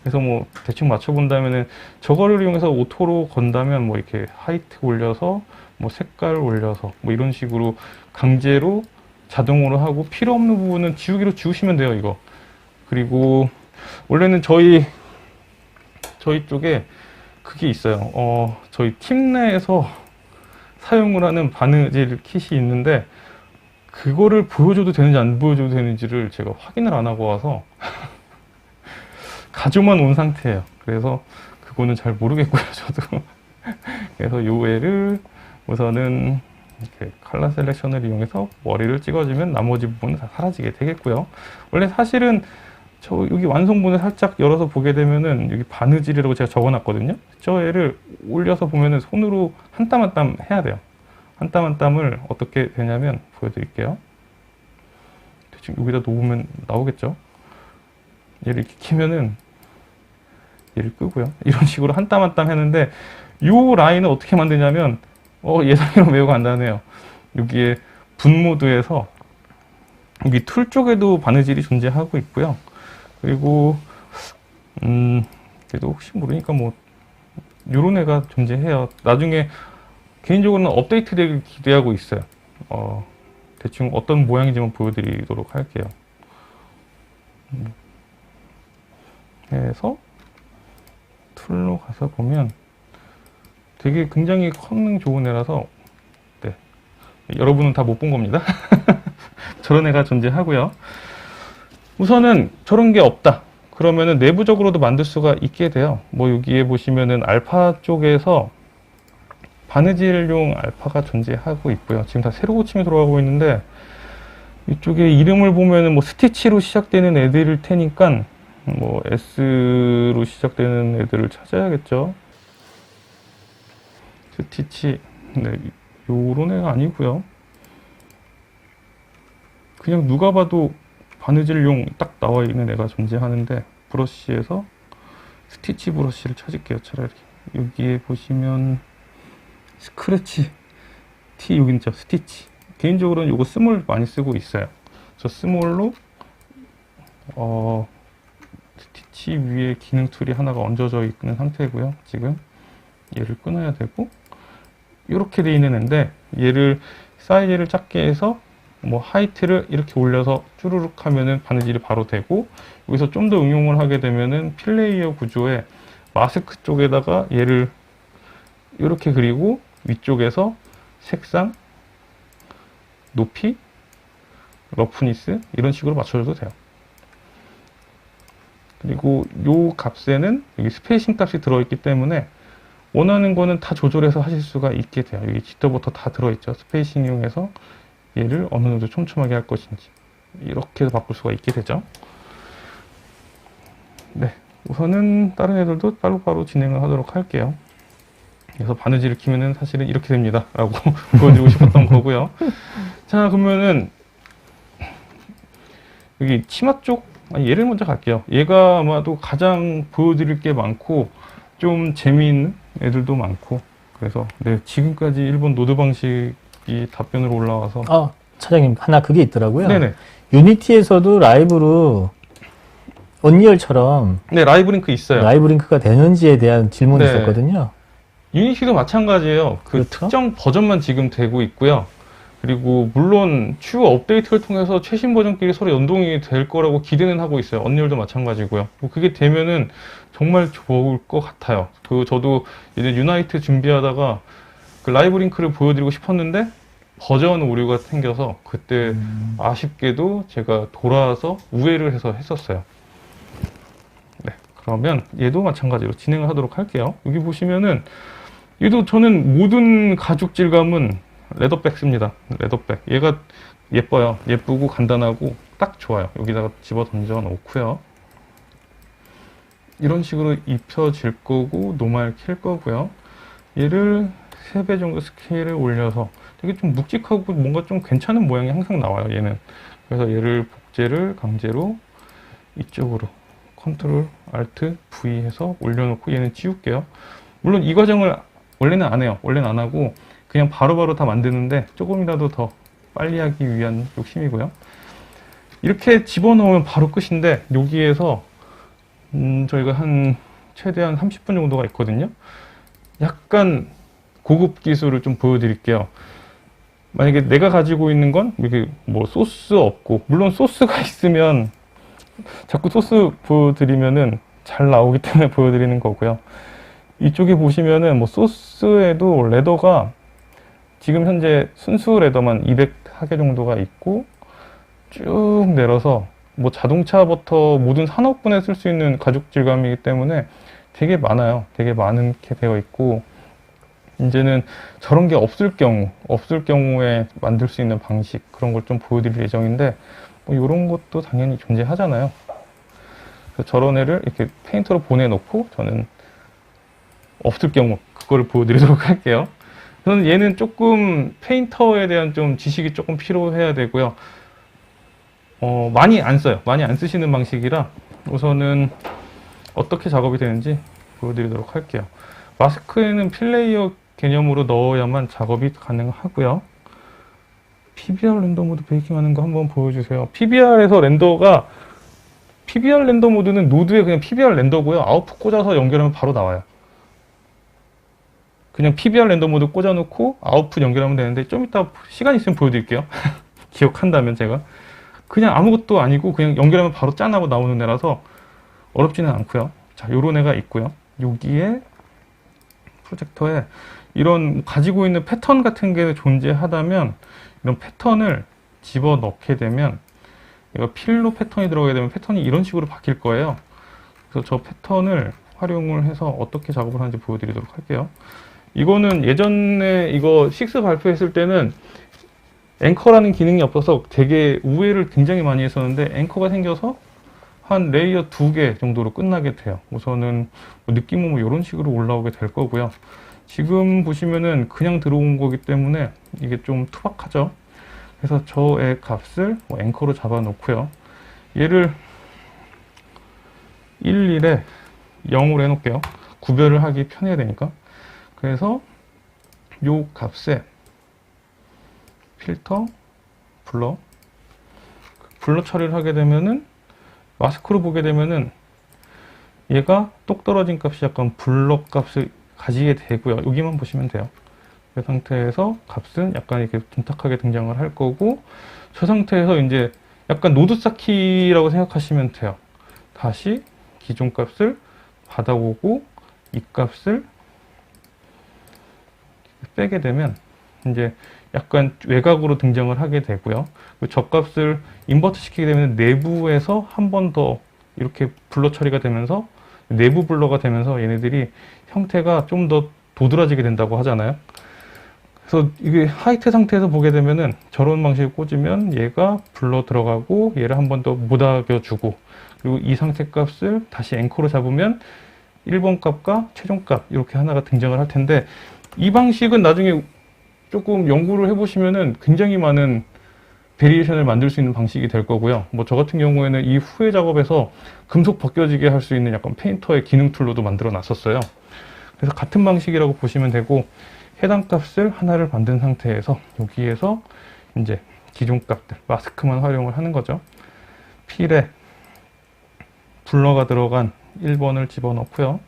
그래서 뭐 대충 맞춰본다면은 저거를 이용해서 오토로 건다면 뭐 이렇게 하이트 올려서 뭐 색깔 올려서 뭐 이런 식으로 강제로 자동으로 하고 필요 없는 부분은 지우기로 지우시면 돼요, 이거. 그리고 원래는 저희 쪽에 그게 있어요. 저희 팀 내에서 사용을 하는 바느질 킷이 있는데 그거를 보여줘도 되는지 안 보여줘도 되는지를 제가 확인을 안 하고 와서 가져만 온 상태예요. 그래서 그거는 잘 모르겠고요, 저도. 그래서 요 애를 우선은 이렇게 컬러 셀렉션을 이용해서 머리를 찍어주면 나머지 부분은 다 사라지게 되겠고요. 원래 사실은 저 여기 완성본을 살짝 열어서 보게 되면은 여기 바느질이라고 제가 적어놨거든요. 저 애를 올려서 보면은 손으로 한 땀 한 땀 해야 돼요. 한 땀 한 땀을 어떻게 되냐면 보여드릴게요. 대충 여기다 놓으면 나오겠죠. 얘를 이렇게 키면은 얘를 끄고요. 이런 식으로 한 땀 한 땀 했는데 요 라인을 어떻게 만드냐면 예상외로 매우 간단해요. 여기에 분 모드에서 여기 툴 쪽에도 바느질이 존재하고 있고요. 그리고 그래도 혹시 모르니까 뭐 요런 애가 존재해요. 나중에 개인적으로는 업데이트 되길 기대하고 있어요. 대충 어떤 모양인지만 보여드리도록 할게요. 해서 툴로 가서 보면 되게 굉장히 성능 좋은 애라서 네. 여러분은 다 못 본 겁니다. 저런 애가 존재하고요. 우선은 저런 게 없다. 그러면은 내부적으로도 만들 수가 있게 돼요. 뭐 여기에 보시면은 알파 쪽에서 바느질용 알파가 존재하고 있고요. 지금 다 새로 고침이 들어가고 있는데 이쪽에 이름을 보면은 뭐 스티치로 시작되는 애들일 테니까 뭐 S로 시작되는 애들을 찾아야겠죠. 스티치, 네, 요런 애가 아니고요. 그냥 누가 봐도 바느질용 딱 나와 있는 애가 존재하는데, 브러쉬에서 스티치 브러쉬를 찾을게요. 차라리 여기에 보시면 스크래치 T, 여기 있죠, 스티치. 개인적으로는 이거 스몰 많이 쓰고 있어요. 저 스몰로 스티치 위에 기능 툴이 하나가 얹어져 있는 상태고요. 지금 얘를 끊어야 되고, 이렇게 돼 있는 애인데, 얘를 사이즈를 작게 해서 뭐 하이트를 이렇게 올려서 쭈루룩 하면은 바느질이 바로 되고, 여기서 좀 더 응용을 하게 되면은 필레이어 구조에 마스크 쪽에다가 얘를 이렇게 그리고 위쪽에서 색상, 높이, 러프니스 이런 식으로 맞춰줘도 돼요. 그리고 요 값에는 여기 스페이싱 값이 들어있기 때문에 원하는 거는 다 조절해서 하실 수가 있게 돼요. 여기 지터부터 다 들어있죠. 스페이싱 이용해서 얘를 어느 정도 촘촘하게 할 것인지 이렇게 바꿀 수가 있게 되죠. 네, 우선은 다른 애들도 바로바로 진행을 하도록 할게요. 그래서 바느질을 키면은 사실은 이렇게 됩니다 라고 보여드리고 싶었던 거고요. 자, 그러면은 여기 치마 쪽, 얘를 먼저 갈게요. 얘가 아마도 가장 보여드릴 게 많고 좀 재미있는 애들도 많고, 그래서 네, 지금까지 일본 노드 방식이 답변으로 올라와서 차장님, 하나 그게 있더라고요. 네네. 유니티에서도 라이브로 언리얼처럼 네, 라이브 링크 있어요. 라이브 링크가 되는지에 대한 질문이 네. 있었거든요. 유니티도 마찬가지예요. 그 그렇죠? 특정 버전만 지금 되고 있고요. 그리고 물론 추후 업데이트를 통해서 최신 버전끼리 서로 연동이 될 거라고 기대는 하고 있어요. 언리얼도 마찬가지고요. 뭐 그게 되면은 정말 좋을 것 같아요. 저도 이제 유나이트 준비하다가 그 라이브 링크를 보여드리고 싶었는데 버전 오류가 생겨서 그때 아쉽게도 제가 돌아와서 우회를 해서 했었어요. 네, 그러면 얘도 마찬가지로 진행을 하도록 할게요. 여기 보시면은 얘도 저는 모든 가죽 질감은 레더백 씁니다. 레더백. 얘가 예뻐요. 예쁘고 간단하고 딱 좋아요. 여기다가 집어 던져 놓고요. 이런 식으로 입혀질 거고 노말 킬 거고요. 얘를 3배 정도 스케일을 올려서 되게 좀 묵직하고 뭔가 좀 괜찮은 모양이 항상 나와요. 얘는. 그래서 얘를 복제를 강제로 이쪽으로 컨트롤 알트 V 해서 올려놓고 얘는 지울게요. 물론 이 과정을 원래는 안 해요. 원래는 안 하고 그냥 바로바로 다 만드는데 조금이라도 더 빨리 하기 위한 욕심이고요. 이렇게 집어넣으면 바로 끝인데 여기에서 저희가 최대한 30분 정도가 있거든요. 약간 고급 기술을 좀 보여드릴게요. 만약에 내가 가지고 있는 건 이게 뭐 소스 없고, 물론 소스가 있으면 자꾸 소스 보여드리면은 잘 나오기 때문에 보여드리는 거고요. 이쪽에 보시면은 뭐 소스에도 레더가 지금 현재 순수 레더만 200하개 정도가 있고 쭉 내려서 뭐 자동차부터 모든 산업군에 쓸 수 있는 가죽 질감이기 때문에 되게 많아요. 되게 많게 되어 있고, 이제는 저런 게 없을 경우에 만들 수 있는 방식, 그런 걸 좀 보여드릴 예정인데, 뭐 이런 것도 당연히 존재하잖아요. 그래서 저런 애를 이렇게 페인터로 보내놓고 저는 없을 경우 그거를 보여드리도록 할게요. 저는 얘는 조금 페인터에 대한 좀 지식이 조금 필요해야 되고요. 많이 안 써요. 많이 안 쓰시는 방식이라 우선은 어떻게 작업이 되는지 보여드리도록 할게요. 마스크에는 필레이어 개념으로 넣어야만 작업이 가능하고요. PBR 렌더 모드 베이킹하는 거 한번 보여주세요. PBR에서 PBR 렌더 모드는 노드에 그냥 PBR 렌더고요. 아웃풋 꽂아서 연결하면 바로 나와요. 그냥 PBR 렌더 모드 꽂아놓고 아웃풋 연결하면 되는데, 좀 이따 시간 있으면 보여드릴게요. 기억한다면 제가. 그냥 아무것도 아니고 그냥 연결하면 바로 짠 하고 나오는 애라서 어렵지는 않고요. 자, 요런 애가 있고요. 여기에 프로젝터에 이런 가지고 있는 패턴 같은 게 존재하다면 이런 패턴을 집어넣게 되면, 이거 필로 패턴이 들어가게 되면 패턴이 이런 식으로 바뀔 거예요. 그래서 저 패턴을 활용을 해서 어떻게 작업을 하는지 보여드리도록 할게요. 이거는 예전에 이거 6 발표했을 때는 앵커라는 기능이 없어서 되게 우회를 굉장히 많이 했었는데, 앵커가 생겨서 한 레이어 2개 정도로 끝나게 돼요. 우선은 뭐 느낌은 뭐 이런 식으로 올라오게 될 거고요. 지금 보시면은 그냥 들어온 거기 때문에 이게 좀 투박하죠. 그래서 저의 값을 뭐 앵커로 잡아 놓고요. 얘를 11에 0으로 해놓을게요. 구별을 하기 편해야 되니까. 그래서 요 값에 필터, 블러 처리를 하게 되면은 마스크로 보게 되면은 얘가 똑 떨어진 값이 약간 블러 값을 가지게 되고요. 여기만 보시면 돼요. 그 상태에서 값은 약간 이렇게 둔탁하게 등장을 할 거고, 저 상태에서 이제 약간 노드 쌓기라고 생각하시면 돼요. 다시 기존 값을 받아오고 이 값을 빼게 되면 이제 약간 외곽으로 등장을 하게 되고요. 저 값을 인버트 시키게 되면 내부에서 한 번 더 이렇게 블러 처리가 되면서 내부 블러가 되면서 얘네들이 형태가 좀 더 도드라지게 된다고 하잖아요. 그래서 이게 하이트 상태에서 보게 되면은 저런 방식을 꽂으면 얘가 블러 들어가고 얘를 한 번 더 못아겨 주고, 그리고 이 상태 값을 다시 앵커로 잡으면 1번 값과 최종 값 이렇게 하나가 등장을 할 텐데, 이 방식은 나중에 조금 연구를 해보시면은 굉장히 많은 베리에이션을 만들 수 있는 방식이 될 거고요. 뭐 저 같은 경우에는 이 후에 작업에서 금속 벗겨지게 할 수 있는 약간 페인터의 기능 툴로도 만들어 놨었어요. 그래서 같은 방식이라고 보시면 되고, 해당 값을 하나를 만든 상태에서 여기에서 이제 기존 값들 마스크만 활용을 하는 거죠. 필에 블러가 들어간 1번을 집어넣고요.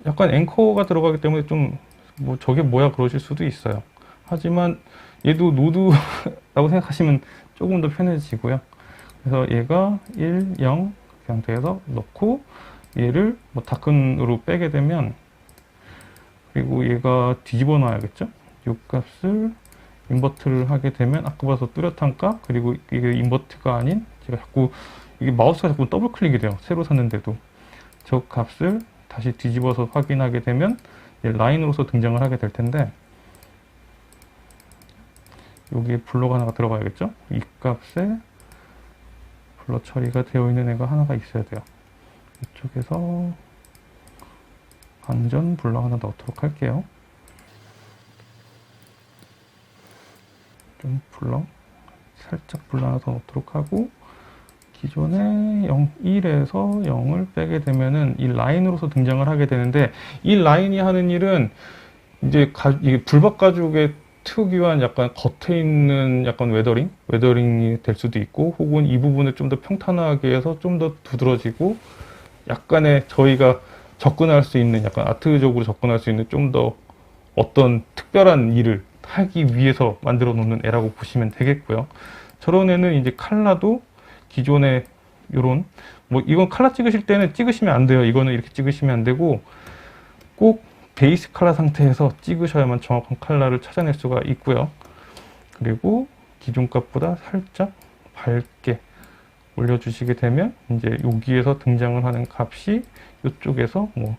약간 앵커가 들어가기 때문에 좀 뭐 저게 뭐야 그러실 수도 있어요. 하지만 얘도 노드라고 생각하시면 조금 더 편해지고요. 그래서 얘가 1, 0 그 상태에서 넣고, 얘를 뭐 다큰으로 빼게 되면, 그리고 얘가 뒤집어 놔야겠죠? 이 값을 인버트를 하게 되면 아까 봐서 뚜렷한 값, 그리고 이게 인버트가 아닌, 제가 자꾸 이게 마우스가 자꾸 더블 클릭이 돼요. 새로 샀는데도. 저 값을 다시 뒤집어서 확인하게 되면 라인으로서 등장을 하게 될 텐데, 여기에 블러가 하나가 들어가야겠죠? 이 값에 블러 처리가 되어 있는 애가 하나가 있어야 돼요. 이쪽에서 완전 블러 하나 넣도록 할게요. 좀 블러, 살짝 블러 하나 더 넣도록 하고, 기존에 1에서 0을 빼게 되면은 이 라인으로서 등장을 하게 되는데, 이 라인이 하는 일은 이제 이게 불박 가죽의 특유한 약간 겉에 있는 약간 웨더링이 될 수도 있고, 혹은 이 부분을 좀 더 평탄하게 해서 좀 더 두드러지고, 약간의 저희가 접근할 수 있는, 약간 아트적으로 접근할 수 있는 좀 더 어떤 특별한 일을 하기 위해서 만들어 놓는 애라고 보시면 되겠고요. 저런 애는 이제 칼라도 기존에 요런, 뭐 이건 칼라 찍으실 때는 찍으시면 안 돼요. 이거는 이렇게 찍으시면 안 되고, 꼭 베이스 칼라 상태에서 찍으셔야만 정확한 칼라를 찾아낼 수가 있고요. 그리고 기존 값보다 살짝 밝게 올려주시게 되면 이제 여기에서 등장을 하는 값이 이쪽에서 뭐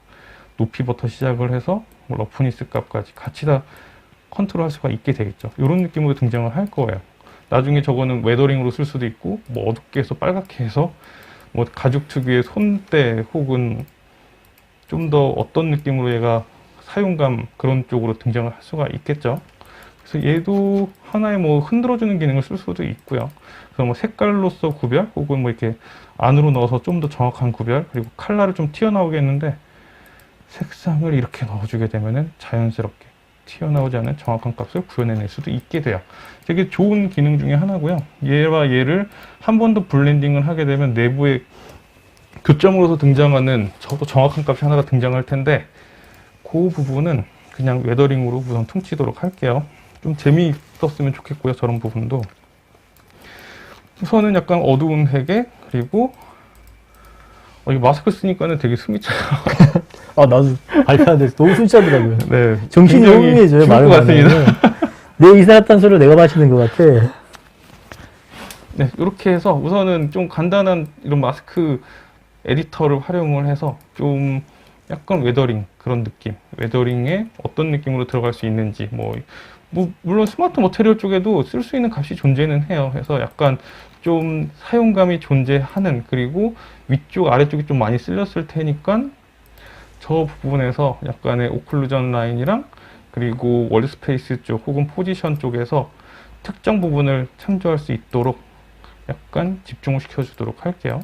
높이부터 시작을 해서 뭐 러프니스 값까지 같이 다 컨트롤 할 수가 있게 되겠죠. 이런 느낌으로 등장을 할 거예요. 나중에 저거는 웨더링으로 쓸 수도 있고, 뭐 어둡게 해서 빨갛게 해서 뭐 가죽 특유의 손때, 혹은 좀 더 어떤 느낌으로 얘가 사용감 그런 쪽으로 등장을 할 수가 있겠죠. 그래서 얘도 하나의 뭐 흔들어주는 기능을 쓸 수도 있고요. 그래서 뭐 색깔로서 구별, 혹은 뭐 이렇게 안으로 넣어서 좀 더 정확한 구별, 그리고 컬러를 좀 튀어나오게 했는데 색상을 이렇게 넣어주게 되면은 자연스럽게 튀어나오지 않은 정확한 값을 구현해낼 수도 있게 돼요. 되게 좋은 기능 중에 하나고요. 얘와 얘를 한 번 더 블렌딩을 하게 되면 내부에 교점으로서 등장하는 저도 정확한 값이 하나가 등장할 텐데, 그 부분은 그냥 웨더링으로 우선 퉁치도록 할게요. 좀 재미있었으면 좋겠고요. 저런 부분도. 우선은 약간 어두운 회계, 그리고 이 마스크 쓰니까는 되게 숨이 차요. 아, 나도 발표하는데 너무 숨차더라고요. 네, 정신이 굉장히 혼미해져요. 죽을 말을 것 같습니다. 내 이산화탄소를 내가 마시는 것 같아. 네, 이렇게 해서 우선은 좀 간단한 이런 마스크 에디터를 활용을 해서 좀 약간 웨더링 그런 느낌, 웨더링에 어떤 느낌으로 들어갈 수 있는지, 뭐 물론 스마트 머테리얼 쪽에도 쓸 수 있는 값이 존재는 해요. 그래서 약간 좀 사용감이 존재하는, 그리고 위쪽 아래쪽이 좀 많이 쓸렸을 테니까 저 부분에서 약간의 오클루전 라인이랑 그리고 월드스페이스 쪽 혹은 포지션 쪽에서 특정 부분을 참조할 수 있도록 약간 집중을 시켜주도록 할게요.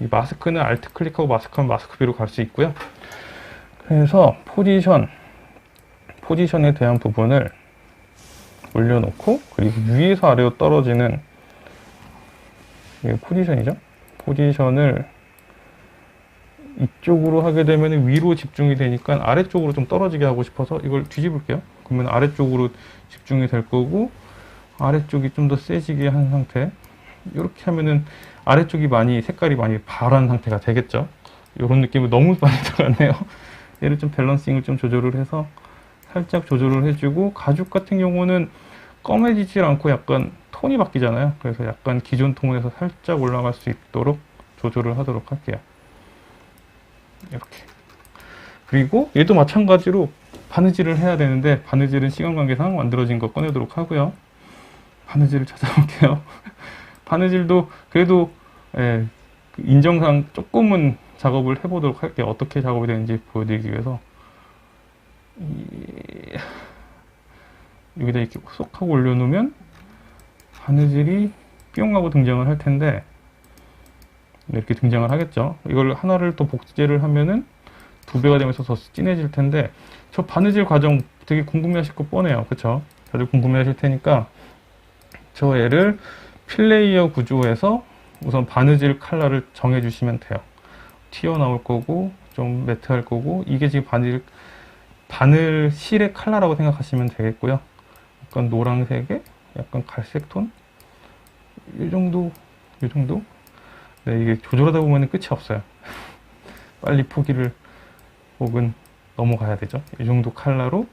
이 마스크는 알트 클릭하고 마스크하면 마스크 뷰로 갈 수 있고요. 그래서 포지션에 대한 부분을 올려놓고, 그리고 위에서 아래로 떨어지는 이게 포지션이죠. 포지션을 이쪽으로 하게 되면 위로 집중이 되니까 아래쪽으로 좀 떨어지게 하고 싶어서 이걸 뒤집을게요. 그러면 아래쪽으로 집중이 될 거고, 아래쪽이 좀 더 세지게 한 상태. 이렇게 하면은 아래쪽이 색깔이 많이 바란 상태가 되겠죠. 이런 느낌은 너무 많이 들어갔네요. 얘를 좀 밸런싱을 좀 조절을 해서 살짝 조절을 해주고, 가죽 같은 경우는 검해지지 않고 약간 톤이 바뀌잖아요. 그래서 약간 기존 톤에서 살짝 올라갈 수 있도록 조절을 하도록 할게요. 이렇게. 그리고 얘도 마찬가지로 바느질을 해야 되는데, 바느질은 시간 관계상 만들어진 거 꺼내도록 하고요. 바느질을 찾아볼게요. 바느질도 그래도 인정상 조금은 작업을 해보도록 할게요. 어떻게 작업이 되는지 보여드리기 위해서 여기다 이렇게 쏙 하고 올려놓으면 바느질이 뿅 하고 등장을 할 텐데, 이렇게 등장을 하겠죠. 이걸 하나를 또 복제를 하면은 2배가 되면서 더 진해질 텐데, 저 바느질 과정 되게 궁금해하실 거 뻔해요. 그쵸? 다들 궁금해하실 테니까 저 애를 필레이어 구조에서 우선 바느질 컬러를 정해 주시면 돼요. 튀어나올 거고 좀 매트할 거고, 이게 지금 바늘 실의 컬러라고 생각하시면 되겠고요. 약간 노란색에 약간 갈색 톤, 이 정도. 네, 이게 조절하다 보면 끝이 없어요. 빨리 포기를 혹은 넘어가야 되죠. 이 정도 컬러로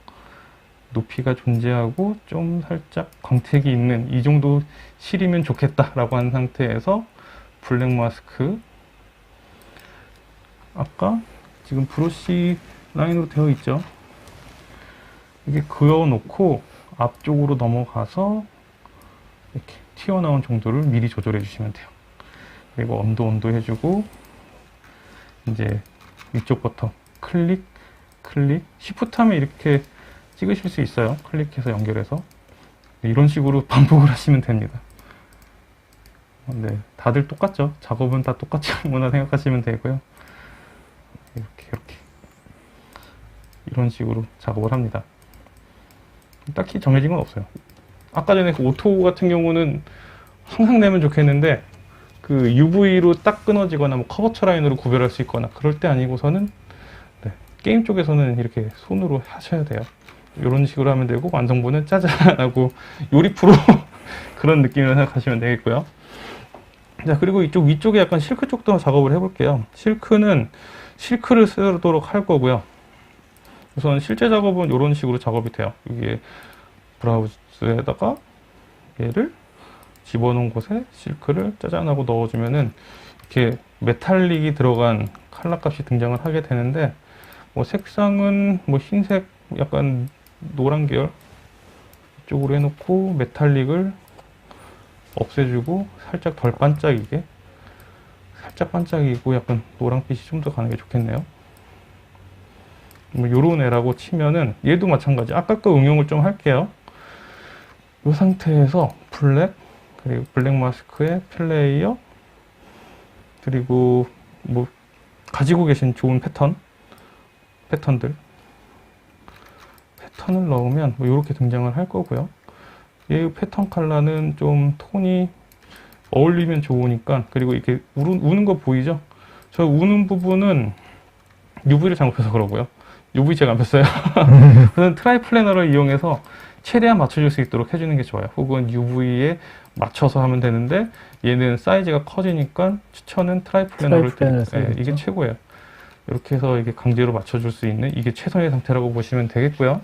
높이가 존재하고 좀 살짝 광택이 있는 이 정도 실이면 좋겠다라고 한 상태에서 블랙 마스크, 아까 지금 브러쉬 라인으로 되어 있죠. 이게 그어놓고 앞쪽으로 넘어가서 이렇게 튀어나온 정도를 미리 조절해 주시면 돼요. 그리고 언도 해주고, 이제 위쪽부터 클릭, 시프트 하면 이렇게 찍으실 수 있어요. 클릭해서 연결해서. 이런 식으로 반복을 하시면 됩니다. 네, 다들 똑같죠? 작업은 다 똑같이 하는구나 생각하시면 되고요. 이렇게 이런 식으로 작업을 합니다. 딱히 정해진 건 없어요. 아까 전에 그 오토 같은 경우는 항상 내면 좋겠는데, 그 UV로 딱 끊어지거나 뭐 커버처 라인으로 구별할 수 있거나 그럴 때 아니고서는, 네, 게임 쪽에서는 이렇게 손으로 하셔야 돼요. 이런 식으로 하면 되고, 완성본은 짜잔 하고 요리 프로 그런 느낌으로 생각하시면 되겠고요. 자, 그리고 이쪽 위쪽에 약간 실크 쪽도 작업을 해볼게요. 실크를 쓰도록 할 거고요. 우선 실제 작업은 이런 식으로 작업이 돼요. 이게 브라우스에다가 얘를 집어넣은 곳에 실크를 짜잔하고 넣어주면은 이렇게 메탈릭이 들어간 컬러 값이 등장을 하게 되는데, 뭐 색상은 뭐 흰색, 약간 노란 계열 이쪽으로 해놓고 메탈릭을 없애주고 살짝 덜 반짝이게, 살짝 반짝이고 약간 노란빛이 좀 더 가는 게 좋겠네요. 뭐 요런 애라고 치면은 얘도 마찬가지. 아까 거 응용을 좀 할게요. 이 상태에서 그리고 블랙 마스크의 플레이어, 그리고 뭐 가지고 계신 좋은 패턴을 넣으면 뭐 이렇게 등장을 할 거고요. 이 패턴 컬러는 좀 톤이 어울리면 좋으니까, 그리고 이렇게 우는 거 보이죠? 저 우는 부분은 UV를 잘못 펴서 그러고요. UV 제가 안 폈어요. 그래서 트라이 플래너를 이용해서 최대한 맞춰줄 수 있도록 해주는 게 좋아요. 혹은 UV에 맞춰서 하면 되는데, 얘는 사이즈가 커지니까 추천은 트라이 플래너를 드릴게요. 이게 최고예요. 이렇게 해서 이게 강제로 맞춰줄 수 있는, 이게 최선의 상태라고 보시면 되겠고요.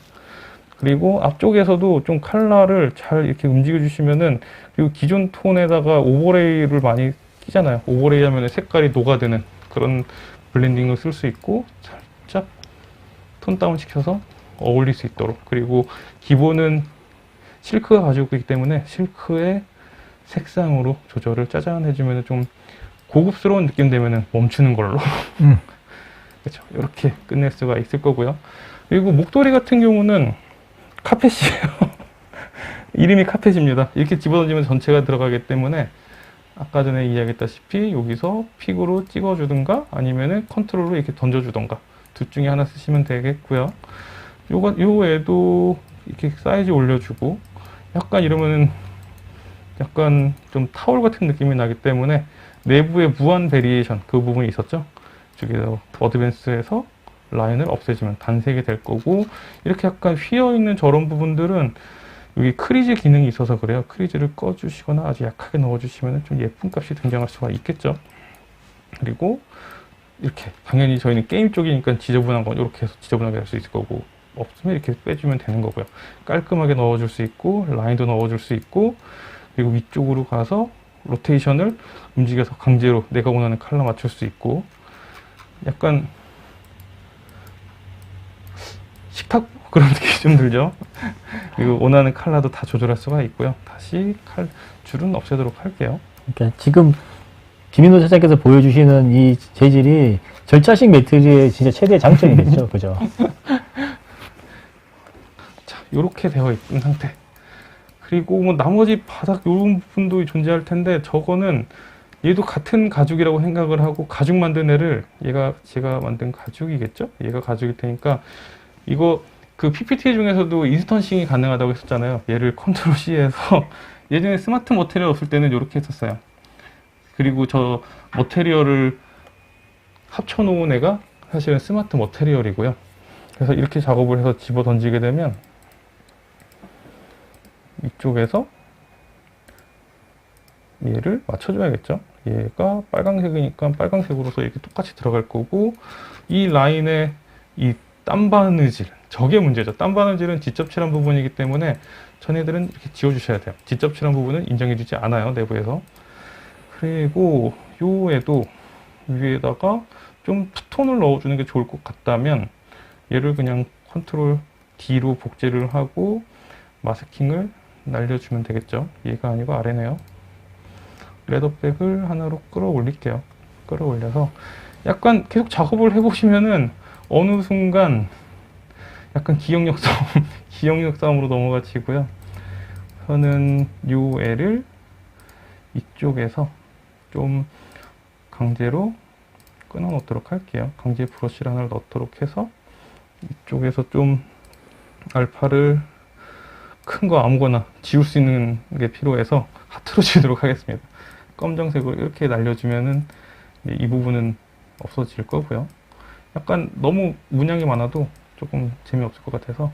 그리고 앞쪽에서도 좀 컬러를 잘 이렇게 움직여 주시면은, 그리고 기존 톤에다가 오버레이를 많이 끼잖아요. 오버레이 하면 색깔이 녹아드는 그런 블렌딩을 쓸 수 있고, 살짝 톤 다운 시켜서 어울릴 수 있도록. 그리고 기본은 실크가 가지고 있기 때문에 실크의 색상으로 조절을 짜잔 해주면 좀 고급스러운 느낌 되면은 멈추는 걸로. 그렇죠. 이렇게 끝낼 수가 있을 거고요. 그리고 목도리 같은 경우는 카펫이에요. 이름이 카펫입니다. 이렇게 집어던지면 전체가 들어가기 때문에 아까 전에 이야기했다시피 여기서 픽으로 찍어주든가 아니면은 컨트롤로 이렇게 던져주던가 둘 중에 하나 쓰시면 되겠고요. 요 애도 이렇게 사이즈 올려주고 약간 이러면은 약간 좀 타월 같은 느낌이 나기 때문에 내부에 무한 베리에이션 그 부분이 있었죠. 저기서 어드밴스에서 라인을 없애주면 단색이 될 거고 이렇게 약간 휘어있는 저런 부분들은 여기 크리즈 기능이 있어서 그래요. 크리즈를 꺼주시거나 아주 약하게 넣어주시면 좀 예쁜 값이 등장할 수가 있겠죠. 그리고 이렇게 당연히 저희는 게임 쪽이니까 지저분한 건 이렇게 해서 지저분하게 할 수 있을 거고 없으면 이렇게 빼주면 되는 거고요. 깔끔하게 넣어줄 수 있고 라인도 넣어줄 수 있고 그리고 위쪽으로 가서 로테이션을 움직여서 강제로 내가 원하는 컬러 맞출 수 있고 약간 식탁 그런 느낌이 좀 들죠. 그리고 원하는 컬러도 다 조절할 수가 있고요. 다시 줄은 없애도록 할게요. 그러니까 지금 김인호 차장께서 보여주시는 이 재질이 절차식 매트리의 진짜 최대의 장점이겠죠. 그죠? 자, 이렇게 되어 있는 상태. 그리고 뭐 나머지 바닥 이런 부분도 존재할 텐데 저거는 얘도 같은 가죽이라고 생각을 하고 가죽 만든 애를 얘가 제가 만든 가죽이겠죠? 얘가 가죽일 테니까 이거 그 PPT 중에서도 인스턴싱이 가능하다고 했었잖아요. 얘를 컨트롤 C에서 예전에 스마트 머테리얼 없을 때는 이렇게 했었어요. 그리고 저 머테리얼을 합쳐놓은 애가 사실은 스마트 머테리얼이고요. 그래서 이렇게 작업을 해서 집어 던지게 되면 이쪽에서 얘를 맞춰줘야겠죠. 얘가 빨강색이니까 빨강색으로서 이렇게 똑같이 들어갈 거고 이 라인에 이 땀바느질 저게 문제죠. 땀바느질은 직접칠한 부분이기 때문에 전애들은 이렇게 지워주셔야 돼요. 직접칠한 부분은 인정해주지 않아요. 내부에서. 그리고 요에도 위에다가 좀 푸톤을 넣어주는 게 좋을 것 같다면 얘를 그냥 컨트롤 D로 복제를 하고 마스킹을 날려주면 되겠죠. 얘가 아니고 아래네요. 레더백을 하나로 끌어올릴게요. 끌어올려서 약간 계속 작업을 해보시면은 어느 순간 약간 기억력 싸움, 기억력 싸움으로 넘어가지고요. 저는 요 애를 이쪽에서 좀 강제로 끊어 놓도록 할게요. 강제 브러쉬를 하나 넣도록 해서 이쪽에서 좀 알파를 큰 거 아무거나 지울 수 있는 게 필요해서 하트로 지우도록 하겠습니다. 검정색으로 이렇게 날려주면은 이 부분은 없어질 거고요. 약간 너무 문양이 많아도 조금 재미없을 것 같아서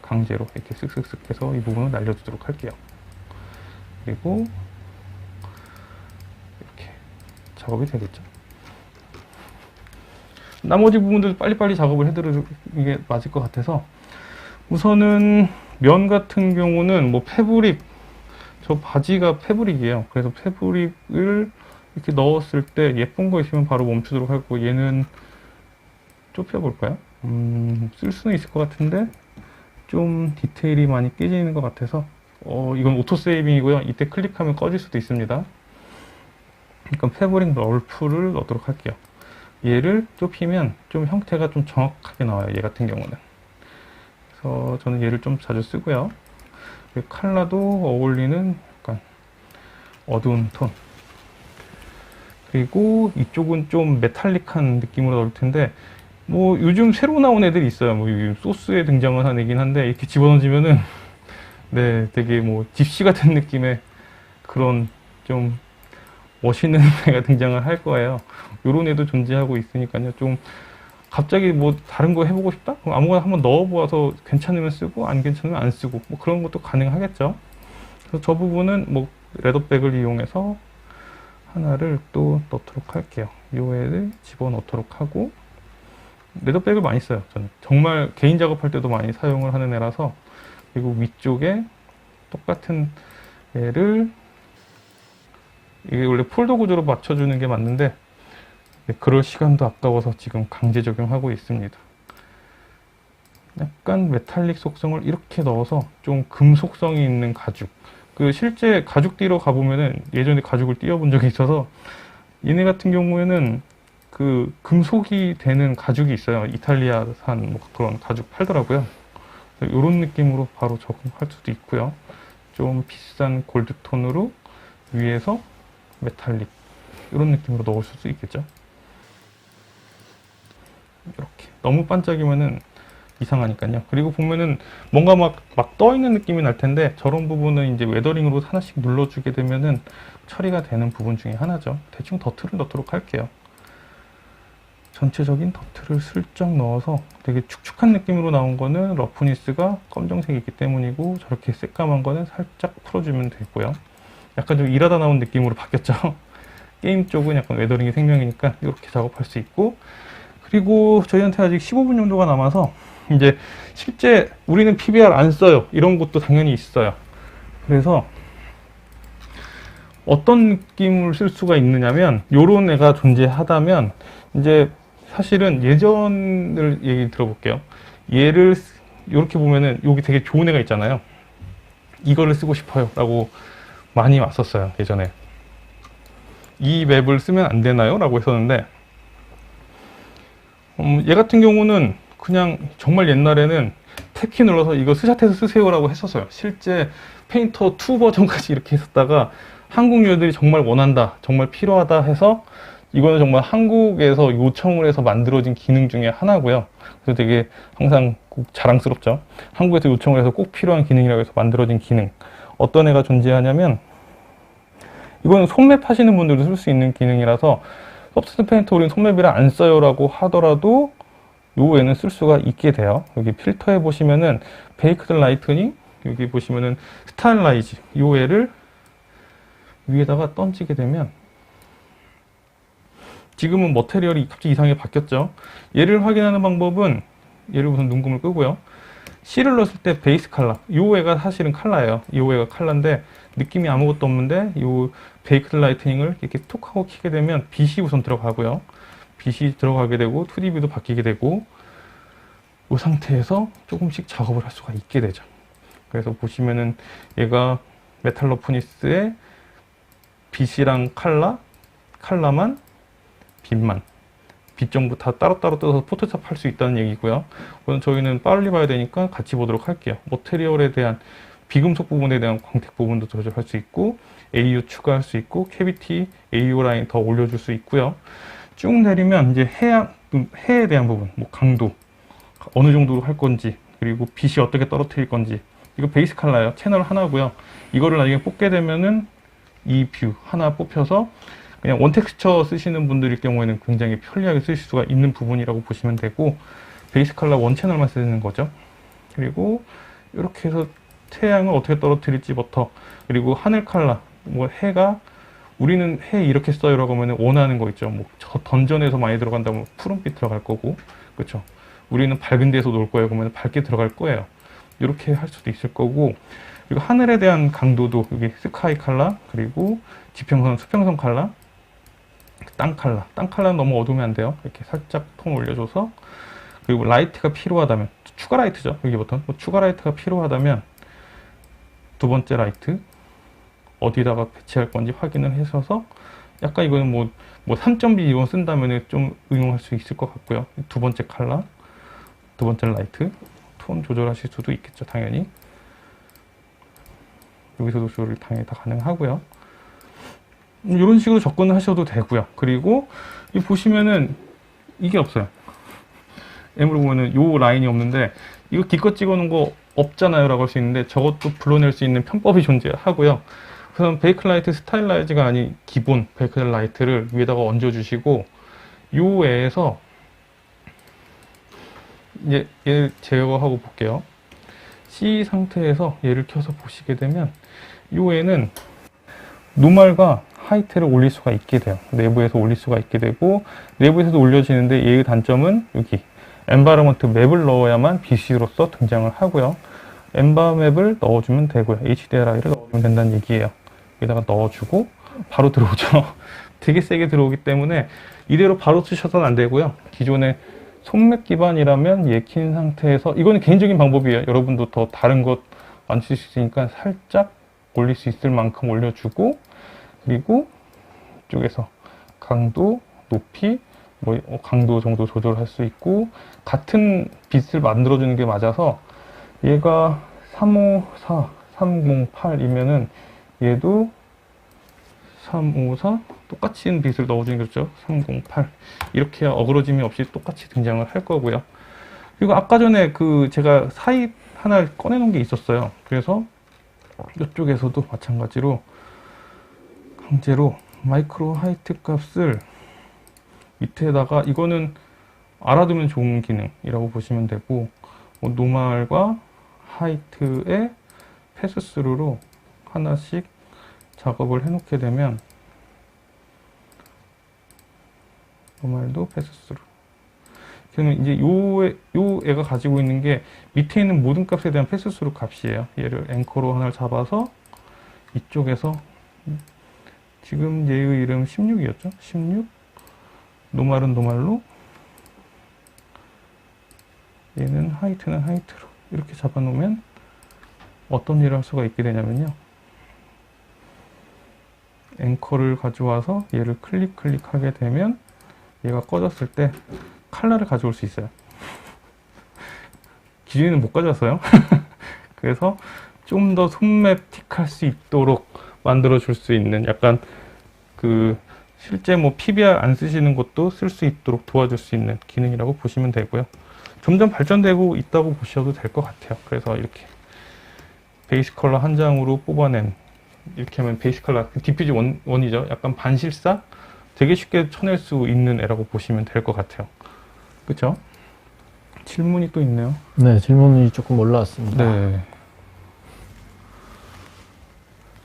강제로 이렇게 쓱쓱쓱 해서 이 부분을 날려주도록 할게요. 그리고 이렇게 작업이 되겠죠. 나머지 부분들 빨리빨리 작업을 해드리는 게 맞을 것 같아서 우선은 면 같은 경우는 뭐 패브릭, 저 바지가 패브릭이에요. 그래서 패브릭을 이렇게 넣었을 때 예쁜 거 있으면 바로 멈추도록 하고 얘는 좁혀볼까요? 쓸 수는 있을 것 같은데 좀 디테일이 많이 깨지는 것 같아서 이건 오토 세이빙이고요. 이때 클릭하면 꺼질 수도 있습니다. 그러니까 패브릭 럴프를 넣도록 할게요. 얘를 좁히면 좀 형태가 좀 정확하게 나와요. 얘 같은 경우는. 그래서 저는 얘를 좀 자주 쓰고요. 컬러도 어울리는 약간 어두운 톤. 그리고 이쪽은 좀 메탈릭한 느낌으로 넣을 텐데 뭐 요즘 새로 나온 애들이 있어요. 뭐 요즘 소스에 등장을 한 애긴 한데 이렇게 집어넣으면은 네 되게 뭐 집시 같은 느낌의 그런 좀 멋있는 애가 등장을 할 거예요. 요런 애도 존재하고 있으니까요. 좀 갑자기 뭐 다른 거 해보고 싶다? 그럼 아무거나 한번 넣어보아서 괜찮으면 쓰고 안 괜찮으면 안 쓰고 뭐 그런 것도 가능하겠죠. 그래서 저 부분은 뭐 레더백을 이용해서 하나를 또 넣도록 할게요. 요 애를 집어넣도록 하고 레더백을 많이 써요. 저는 정말 개인 작업할 때도 많이 사용을 하는 애라서. 그리고 위쪽에 똑같은 애를 이게 원래 폴더 구조로 맞춰주는 게 맞는데 그럴 시간도 아까워서 지금 강제 적용하고 있습니다. 약간 메탈릭 속성을 이렇게 넣어서 좀 금 속성이 있는 가죽. 그 실제 가죽 띠러 가보면은 예전에 가죽을 띄워본 적이 있어서 얘네 같은 경우에는 그 금속이 되는 가죽이 있어요. 이탈리아산 뭐 그런 가죽 팔더라고요. 이런 느낌으로 바로 적용할 수도 있고요. 좀 비싼 골드톤으로 위에서 메탈릭 이런 느낌으로 넣을 수도 있겠죠. 이렇게 너무 반짝이면은 이상하니까요. 그리고 보면은 뭔가 막 떠 있는 느낌이 날 텐데 저런 부분은 이제 웨더링으로 하나씩 눌러주게 되면은 처리가 되는 부분 중에 하나죠. 대충 더트를 넣도록 할게요. 전체적인 더트를 슬쩍 넣어서 되게 축축한 느낌으로 나온 거는 러프니스가 검정색이기 때문이고, 저렇게 새까만 거는 살짝 풀어주면 되고요. 약간 좀 일하다 나온 느낌으로 바뀌었죠. 게임 쪽은 약간 웨더링이 생명이니까 이렇게 작업할 수 있고, 그리고 저희한테 아직 15분 정도가 남아서 이제 실제 우리는 PBR 안 써요 이런 것도 당연히 있어요. 그래서 어떤 느낌을 쓸 수가 있느냐면, 요런 애가 존재하다면 이제 사실은 예전을 얘기 들어볼게요. 얘를 이렇게 보면은 여기 되게 좋은 애가 있잖아요. 이거를 쓰고 싶어요 라고 많이 왔었어요. 예전에 이 맵을 쓰면 안 되나요? 라고 했었는데, 얘 같은 경우는 그냥 정말 옛날에는 탭키 눌러서 이거 스샷해서 쓰세요 라고 했었어요. 실제 페인터 2 버전까지 이렇게 했었다가 한국 유저들이 정말 원한다, 정말 필요하다 해서 이거는 정말 한국에서 요청을 해서 만들어진 기능 중에 하나고요. 그래서 되게 항상 꼭 자랑스럽죠. 한국에서 요청을 해서 꼭 필요한 기능이라고 해서 만들어진 기능. 어떤 애가 존재하냐면, 이거는 손맵 하시는 분들도 쓸 수 있는 기능이라서 서브스턴스 페인터 우리는 손맵이라 안 써요 라고 하더라도 요 애는 쓸 수가 있게 돼요. 여기 필터에 보시면은 베이크드 라이트닝, 여기 보시면은 스타일라이즈, 요 애를 위에다가 던지게 되면, 지금은 머테리얼이 갑자기 이상하게 바뀌었죠. 얘를 확인하는 방법은, 얘를 우선 눈금을 끄고요. C를 넣었을 때 베이스 컬러, 요 애가 사실은 컬러예요. 요 애가 컬러인데 느낌이 아무것도 없는데, 요 베이크드 라이트닝을 이렇게 툭 하고 키게 되면 빛이 우선 들어가고요. 빛이 들어가게 되고 2D 뷰도 바뀌게 되고, 이 상태에서 조금씩 작업을 할 수가 있게 되죠. 그래서 보시면은 얘가 메탈 러프니스의 빛이랑 컬러만, 빛만, 빛 전부 다 따로따로 뜯어서 포토샵 할 수 있다는 얘기고요. 그럼 저희는 빨리 봐야 되니까 같이 보도록 할게요. 머테리얼에 대한 비금속 부분에 대한 광택 부분도 조절할 수 있고, AU 추가할 수 있고, 캐비티 AU 라인 더 올려줄 수 있고요. 쭉 내리면 이제 해에 대한 부분, 뭐 강도 어느 정도로 할 건지, 그리고 빛이 어떻게 떨어뜨릴 건지, 이거 베이스 컬러예요. 채널 하나고요. 이거를 나중에 뽑게 되면은 이 뷰 하나 뽑혀서 그냥 원 텍스처 쓰시는 분들일 경우에는 굉장히 편리하게 쓰실 수가 있는 부분이라고 보시면 되고, 베이스 컬러 원 채널만 쓰는 거죠. 그리고 이렇게 해서 태양을 어떻게 떨어뜨릴지부터, 그리고 하늘 컬러, 뭐 해가 우리는 해 이렇게 써요 라고 하면 원하는 거 있죠. 뭐 저 던전에서 많이 들어간다면 푸른빛 들어갈 거고, 그렇죠. 우리는 밝은 데서 놀 거예요 그러면 밝게 들어갈 거예요. 이렇게 할 수도 있을 거고, 그리고 하늘에 대한 강도도 여기 스카이 컬러, 그리고 지평선, 수평선 컬러, 땅 컬러는 너무 어두우면 안 돼요. 이렇게 살짝 톤 올려줘서, 그리고 라이트가 필요하다면 추가 라이트죠. 여기부터 뭐 추가 라이트가 필요하다면 두 번째 라이트 어디다가 배치할 건지 확인을 해서, 약간 이거는 뭐 3.B 이런 쓴다면 좀 응용할 수 있을 것 같고요. 두 번째 컬러, 두 번째 라이트 톤 조절하실 수도 있겠죠. 당연히 여기서도 조절이 당연히 다 가능하고요. 이런 식으로 접근을 하셔도 되고요. 그리고 이 보시면은 이게 없어요. M으로 보면은 요 라인이 없는데, 이거 기껏 찍어 놓은 거 없잖아요 라고 할 수 있는데, 저것도 불러낼 수 있는 편법이 존재하고요. 그래서 베이크라이트 스타일라이즈가 아닌 기본 베이크라이트를 위에다가 얹어 주시고, 요 외에서 이제 얘를 제거하고 볼게요. C 상태에서 얘를 켜서 보시게 되면, 요 애는 노멀과 하이트를 올릴 수가 있게 돼요. 내부에서 올릴 수가 있게 되고, 내부에서도 올려지는데, 얘의 단점은 여기 엔바이러먼트 맵을 넣어야만 BC로서 등장을 하고요. 엔바 맵을 넣어주면 되고요. HDRI를 넣어주면 된다는 얘기예요. 여기다가 넣어주고 바로 들어오죠. 되게 세게 들어오기 때문에 이대로 바로 쓰셔서는 안 되고요. 기존의 손맵 기반이라면 얘 킨 상태에서, 이거는 개인적인 방법이에요. 여러분도 더 다른 것 안 쓰실 수 있으니까 살짝 올릴 수 있을 만큼 올려주고, 그리고 이쪽에서 강도, 높이, 뭐 강도 정도 조절할 수 있고 같은 빛을 만들어주는 게 맞아서 얘가 354, 308이면은 얘도 354 똑같이 빛을 넣어주는 거죠. 308 이렇게 어그러짐이 없이 똑같이 등장을 할 거고요. 그리고 아까 전에 그 제가 사입 하나 꺼내놓은 게 있었어요. 그래서 이쪽에서도 마찬가지로 강제로 마이크로 하이트 값을 밑에다가 이거는 알아두면 좋은 기능이라고 보시면 되고 노멀과 하이트의 패스스루로 하나씩 작업을 해놓게 되면 노멀도 패스스루 그러면 이제 요 애가 가지고 있는 게 밑에 있는 모든 값에 대한 패스스루 값이에요. 얘를 앵커로 하나를 잡아서 이쪽에서 지금 얘의 이름 16이었죠? 16 노멀은 노멀로 얘는 하이트는 하이트로 이렇게 잡아놓으면 어떤 일을 할 수가 있게 되냐면요. 앵커를 가져와서 얘를 클릭하게 되면 얘가 꺼졌을 때 컬러를 가져올 수 있어요. 기존에는 못 가져왔어요. 그래서 좀 더 손맵틱할 수 있도록 만들어 줄 수 있는 약간 그 실제 뭐 PBR 안 쓰시는 것도 쓸 수 있도록 도와줄 수 있는 기능이라고 보시면 되고요. 점점 발전되고 있다고 보셔도 될 것 같아요. 그래서 이렇게 베이스 컬러 한 장으로 뽑아낸 이렇게 하면 베이스 컬러 디퓨즈 원이죠. 약간 반실사 되게 쉽게 쳐낼 수 있는 애라고 보시면 될 것 같아요. 그렇죠? 질문이 또 있네요. 네, 질문이 조금 올라왔습니다. 네.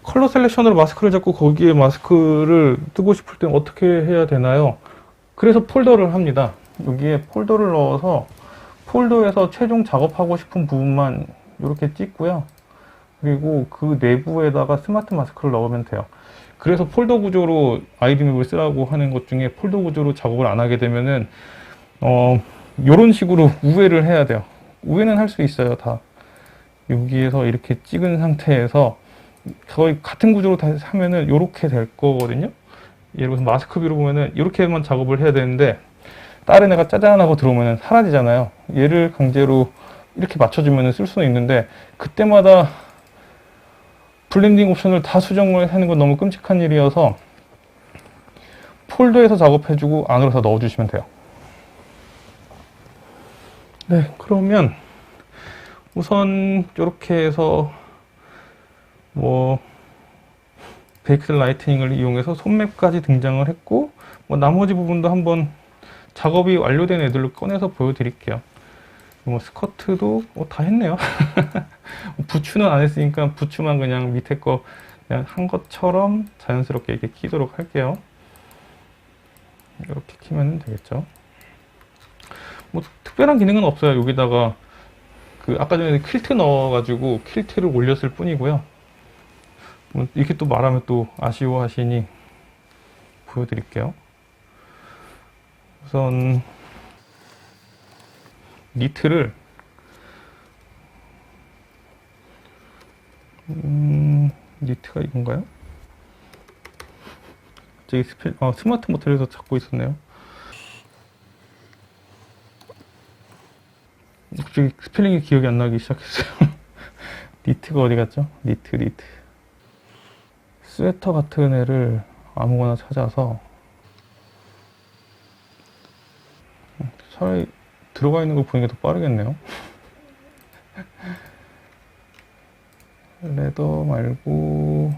컬러 셀렉션으로 마스크를 잡고 거기에 마스크를 뜨고 싶을 땐 어떻게 해야 되나요? 그래서 폴더를 합니다. 여기에 폴더를 넣어서 폴더에서 최종 작업하고 싶은 부분만 이렇게 찍고요. 그리고 그 내부에다가 스마트 마스크를 넣으면 돼요. 그래서 폴더 구조로 아이디맵을 쓰라고 하는 것 중에 폴더 구조로 작업을 안 하게 되면은 요런 식으로 우회를 해야 돼요. 우회는 할 수 있어요, 다. 여기에서 이렇게 찍은 상태에서 거의 같은 구조로 다 하면은 요렇게 될 거거든요. 예를 들어서 마스크 뷰로 보면은 이렇게만 작업을 해야 되는데 다른 애가 짜잔 하고 들어오면은 사라지잖아요. 얘를 강제로 이렇게 맞춰주면은 쓸 수는 있는데 그때마다 블렌딩 옵션을 다 수정을 하는 건 너무 끔찍한 일이어서 폴더에서 작업해주고 안으로 다 넣어주시면 돼요. 네, 그러면 우선 이렇게 해서 뭐 베이크드 라이트닝을 이용해서 손맵까지 등장을 했고 뭐 나머지 부분도 한번 작업이 완료된 애들로 꺼내서 보여드릴게요. 뭐 스커트도 다 했네요. 부츠는 안 했으니까 부츠만 그냥 밑에 거 그냥 한 것처럼 자연스럽게 이렇게 끼도록 할게요. 이렇게 키면 되겠죠. 뭐 특별한 기능은 없어요. 여기다가 그 아까 전에 퀼트 넣어가지고 퀼트를 올렸을 뿐이고요. 뭐 이렇게 또 말하면 또 아쉬워하시니 보여드릴게요. 우선 니트를 니트가 이건가요? 저기 스마트 모텔에서 찾고 있었네요. 갑자기 스펠링이 기억이 안 나기 시작했어요. 니트가 어디 갔죠? 니트. 스웨터 같은 애를 아무거나 찾아서 차라리 들어가 있는 걸 보는 게 더 빠르겠네요. 레더 말고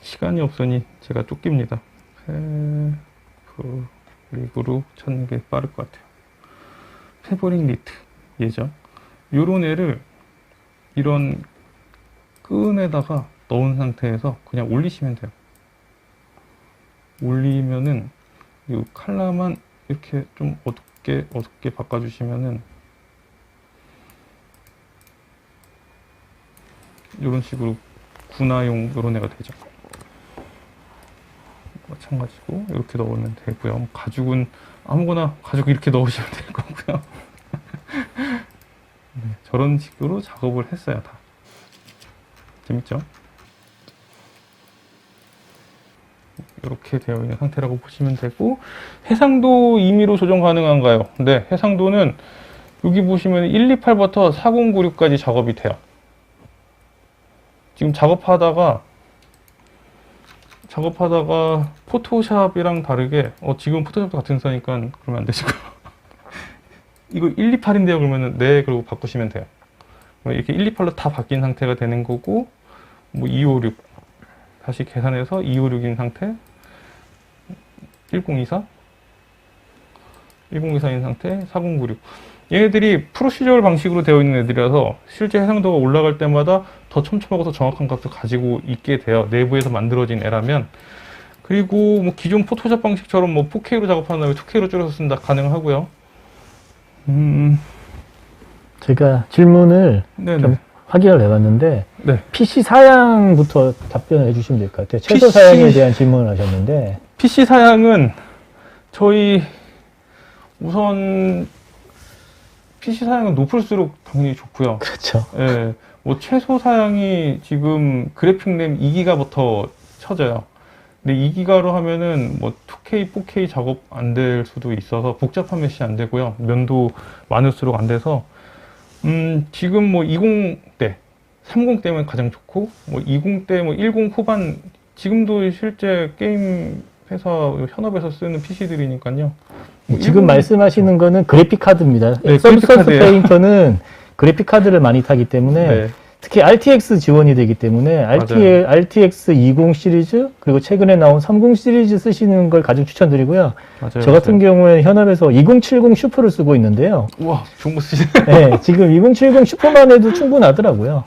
시간이 없으니 제가 쫓깁니다. 패브릭으로 찾는 게 빠를 것 같아요. 패브릭 니트 얘죠. 요런 애를 이런 끈에다가 넣은 상태에서 그냥 올리시면 돼요. 올리면은 이 컬러만 이렇게 좀 어둡게 바꿔주시면은 이런 식으로 군화용 이런 애가 되죠. 마찬가지고 이렇게 넣으면 되고요. 가죽은 아무거나 가죽 이렇게 넣으시면 될 거고요. 네, 저런 식으로 작업을 했어요. 다 재밌죠? 이렇게 되어 있는 상태라고 보시면 되고, 해상도 임의로 조정 가능한가요? 네, 해상도는 여기 보시면 128부터 4096까지 작업이 돼요. 지금 작업하다가 포토샵이랑 다르게 지금 포토샵도 같은 사니까 그러면 안 되시고요. 이거 128인데요 그러면은 네 그리고 바꾸시면 돼요. 이렇게 128로 다 바뀐 상태가 되는 거고, 뭐 256 다시 계산해서 256인 상태, 1024 1024인 상태, 4096. 얘네들이 프로시저럴 방식으로 되어 있는 애들이라서 실제 해상도가 올라갈 때마다 더 촘촘하고 더 정확한 값을 가지고 있게 돼요. 내부에서 만들어진 애라면. 그리고 뭐 기존 포토샵 방식처럼 뭐 4K로 작업하는 다음에 2K로 줄여서 쓴다 가능하고요. 제가 질문을 네네. 좀 확인을 해봤는데 네. PC 사양부터 답변을 해주시면 될 것 같아요. 최소 PC 사양에 대한 질문을 하셨는데 PC 사양은 저희 우선 PC 사양은 높을수록 당연히 좋고요. 그렇죠. 예, 뭐 최소 사양이 지금 그래픽 램 2기가부터 쳐져요. 근데 2기가로 하면은 뭐 2K, 4K 작업 안 될 수도 있어서 복잡한 메시 안 되고요. 면도 많을수록 안 돼서 지금 뭐 20대, 30대면 가장 좋고 뭐 20대, 뭐 10 후반 지금도 실제 게임 회사 현업에서 쓰는 PC들이니까요. 뭐 지금 10 말씀하시는 거는 그래픽 카드입니다. 네, 서브스턴스 그래픽 카드예요. 페인터는 그래픽 카드를 많이 타기 때문에 네. 특히 RTX 지원이 되기 때문에 맞아요. RTX 20 시리즈 그리고 최근에 나온 30 시리즈 쓰시는 걸 가장 추천드리고요. 맞아요. 저 같은 경우에 현업에서 2070 슈퍼를 쓰고 있는데요. 우와, 좋은 거 쓰시네. 네, 지금 2070 슈퍼만 해도 충분하더라고요.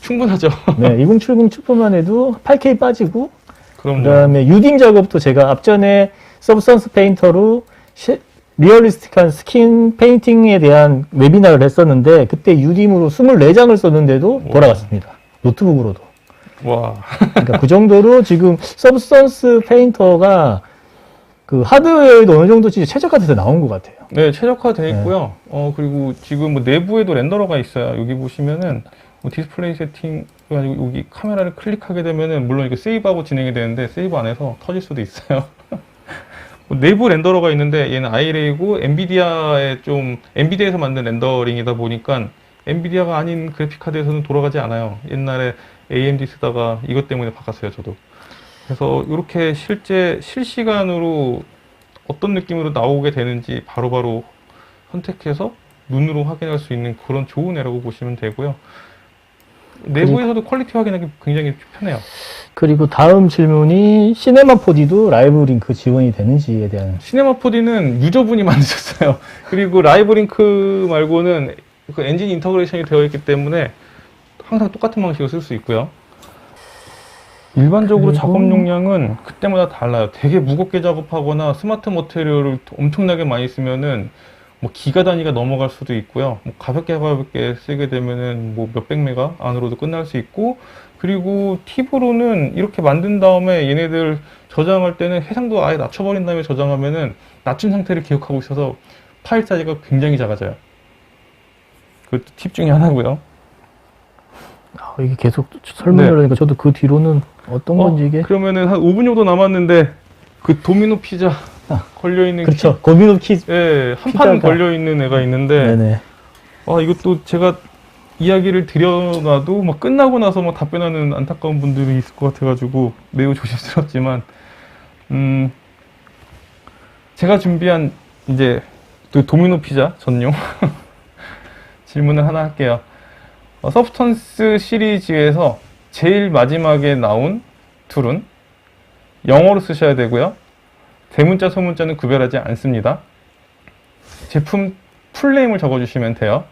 충분하죠. 네, 2070 슈퍼만 해도 8K 빠지고 그럼요. 그다음에 유딩 작업도 제가 앞전에 서브스턴스 페인터로 리얼리스틱한 스킨 페인팅에 대한 웨비나를 했었는데 그때 유딩으로 24장을 썼는데도 돌아갔습니다. 노트북으로도. 와. 그러니까 그 정도로 지금 서브스턴스 페인터가 그 하드웨어에도 어느 정도 진짜 최적화돼서 나온 것 같아요. 네, 최적화되어 있고요. 그리고 지금 뭐 내부에도 렌더러가 있어요. 여기 보시면은 뭐 디스플레이 세팅 가지고 여기 카메라를 클릭하게 되면은 물론 이거 세이브하고 진행이 되는데 세이브 안 해서 터질 수도 있어요. 뭐 내부 렌더러가 있는데 얘는 아이레이고 엔비디아에서 만든 렌더링이다 보니까 엔비디아가 아닌 그래픽 카드에서는 돌아가지 않아요. 옛날에 AMD 쓰다가 이것 때문에 바꿨어요, 저도. 그래서 이렇게 실제 실시간으로 어떤 느낌으로 나오게 되는지 바로바로 선택해서 눈으로 확인할 수 있는 그런 좋은 애라고 보시면 되고요. 내부에서도 퀄리티 확인하기 굉장히 편해요. 그리고 다음 질문이 시네마 4D도 라이브 링크 지원이 되는지에 대한. 시네마 4D는 유저분이 만드셨어요. 그리고 라이브 링크 말고는 그 엔진 인터그레이션이 되어 있기 때문에 항상 똑같은 방식으로 쓸 수 있고요. 일반적으로 그리고- 작업 용량은 그때마다 달라요. 되게 무겁게 작업하거나 스마트 머테리얼을 엄청나게 많이 쓰면은 뭐 기가 단위가 넘어갈 수도 있고요. 뭐 가볍게 쓰게 되면은 뭐 몇백 메가 안으로도 끝날 수 있고, 그리고 팁으로는 이렇게 만든 다음에 얘네들 저장할 때는 해상도 아예 낮춰버린 다음에 저장하면은 낮춘 상태를 기억하고 있어서 파일 사이즈가 굉장히 작아져요. 그것도 팁 중에 하나고요. 이게 계속 설명을 네. 하니까 저도 그 뒤로는 어떤 건지 이게. 그러면은 한 5분 정도 남았는데 그 도미노 피자 걸려있는 그렇죠. 고민업 키. 한 판 피자가. 걸려있는 애가 있는데 네네. 이것도 제가 이야기를 드려놔도 막 끝나고 나서 막 답변하는 안타까운 분들이 있을 것 같아가지고 매우 조심스럽지만 제가 준비한 이제 또 도미노 피자 전용 질문을 하나 할게요. 서브스턴스 시리즈에서 제일 마지막에 나온 툴은 영어로 쓰셔야 되고요. 대문자, 소문자는 구별하지 않습니다. 제품 풀네임을 적어주시면 돼요.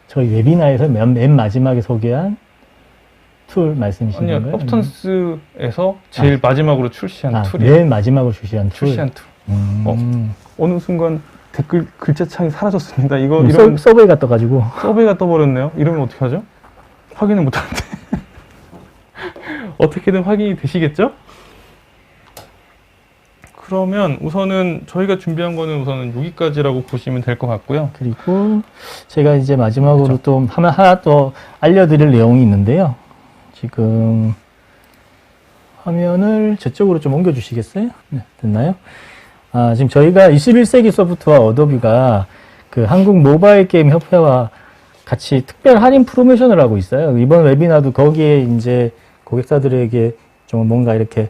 저희 웨비나에서 맨 마지막에 소개한 툴 말씀이신 아니요, 건가요? 서브스턴스에서 제일 마지막으로 출시한 툴이에요. 맨 마지막으로 출시한 툴. 출시한 툴. 어느 순간 댓글 글자창이 사라졌습니다. 이런 서버에가 떠가지고. 서베이가 떠버렸네요. 이러면 어떻게 하죠? 확인을 못하는데. 어떻게든 확인이 되시겠죠? 그러면 우선은 저희가 준비한 거는 우선은 여기까지라고 보시면 될 것 같고요. 그리고 제가 이제 마지막으로 그렇죠. 또 하나 또 알려드릴 내용이 있는데요. 지금 화면을 저쪽으로 좀 옮겨 주시겠어요? 네, 됐나요? 지금 저희가 21세기 소프트와 어도비가 그 한국 모바일 게임 협회와 같이 특별 할인 프로모션을 하고 있어요. 이번 웨비나도 거기에 이제 고객사들에게 좀 뭔가 이렇게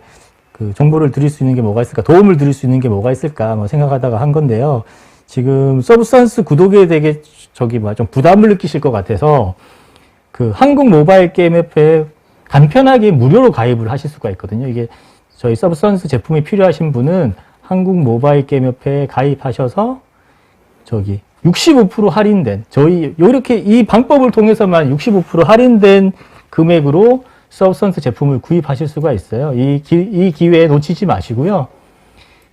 그 정보를 드릴 수 있는 게 뭐가 있을까, 도움을 드릴 수 있는 게 뭐가 있을까 뭐 생각하다가 한 건데요. 지금 서브스턴스 구독에 되게 좀 부담을 느끼실 것 같아서 그 한국 모바일 게임 협회에 간편하게 무료로 가입을 하실 수가 있거든요. 이게 저희 서브스턴스 제품이 필요하신 분은 한국 모바일 게임 협회에 가입하셔서 65% 할인된, 요렇게 이 방법을 통해서만 65% 할인된 금액으로 서브스턴스 제품을 구입하실 수가 있어요. 이 기회에 놓치지 마시고요.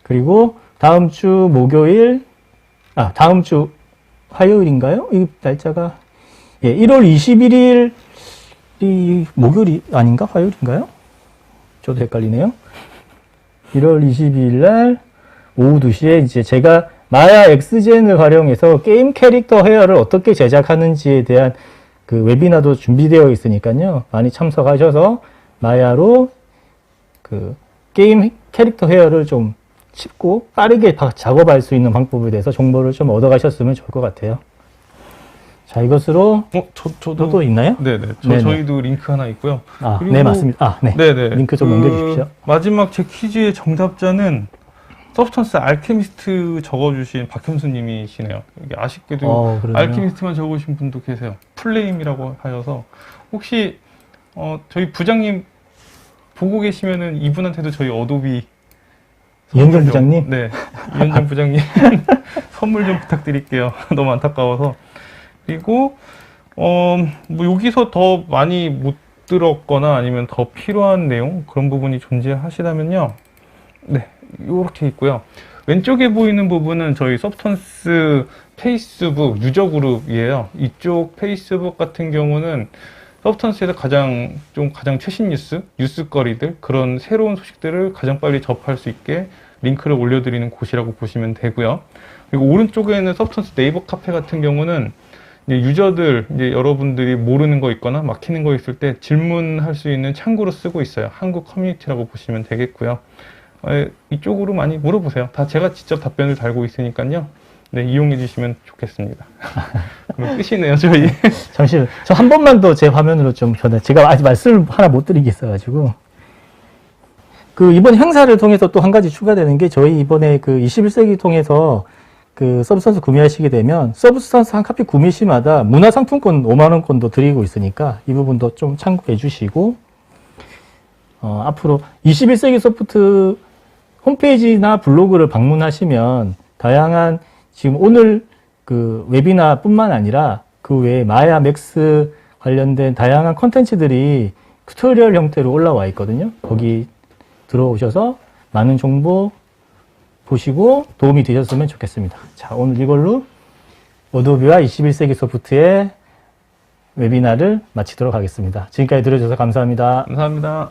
그리고 다음 주 화요일인가요? 이 날짜가, 1월 21일이 목요일이 아닌가? 화요일인가요? 저도 헷갈리네요. 1월 22일 날 오후 2시에 이제 제가 마야 엑스젠을 활용해서 게임 캐릭터 헤어를 어떻게 제작하는지에 대한 그 웨비나도 준비되어 있으니까요. 많이 참석하셔서 마야로 그 게임 캐릭터 헤어를 좀 쉽고 빠르게 작업할 수 있는 방법에 대해서 정보를 좀 얻어가셨으면 좋을 것 같아요. 자, 이것으로 저도 있나요? 네네. 네네. 저희도 링크 하나 있고요. 그리고 네, 맞습니다. 네. 네네. 링크 좀 넘겨주십시오. 마지막 제 퀴즈의 정답자는 서브스턴스 알케미스트 적어주신 박현수 님이시네요. 이게 아쉽게도 그러네요. 알케미스트만 적으신 분도 계세요. 플레임이라고 하여서 혹시 저희 부장님 보고 계시면은 이분한테도 저희 어도비 이현정 부장님? 네, 이현정 부장님 선물 좀 부탁드릴게요. 너무 안타까워서. 그리고 뭐 여기서 더 많이 못 들었거나 아니면 더 필요한 내용 그런 부분이 존재하시다면요. 네, 이렇게 있고요. 왼쪽에 보이는 부분은 저희 서브스턴스 페이스북 유저 그룹이에요. 이쪽 페이스북 같은 경우는 서브스턴스에서 가장 최신 뉴스거리들, 그런 새로운 소식들을 가장 빨리 접할 수 있게 링크를 올려드리는 곳이라고 보시면 되고요. 그리고 오른쪽에는 서브스턴스 네이버 카페 같은 경우는 이제 유저들, 이제 여러분들이 모르는 거 있거나 막히는 거 있을 때 질문할 수 있는 창구로 쓰고 있어요. 한국 커뮤니티라고 보시면 되겠고요. 이쪽으로 많이 물어보세요. 다 제가 직접 답변을 달고 있으니까요. 네, 이용해 주시면 좋겠습니다. 그럼 끝이네요, 저희. 잠시만요. 저 한 번만 더 제 화면으로 좀 제가 아직 말씀을 하나 못 드린 게 있어가지고. 이번 행사를 통해서 또 한 가지 추가되는 게 저희 이번에 21세기 통해서 서브스턴스 구매하시게 되면 서브스턴스 한 카피 구매 시마다 문화상품권 5만원권도 드리고 있으니까 이 부분도 좀 참고해 주시고, 앞으로 21세기 소프트 홈페이지나 블로그를 방문하시면 다양한 지금 오늘 웨비나 뿐만 아니라 그 외에 마야 맥스 관련된 다양한 콘텐츠들이 튜토리얼 형태로 올라와 있거든요. 거기 들어오셔서 많은 정보 보시고 도움이 되셨으면 좋겠습니다. 자, 오늘 이걸로 어도비와 21세기 소프트의 웨비나를 마치도록 하겠습니다. 지금까지 들어주셔서 감사합니다. 감사합니다.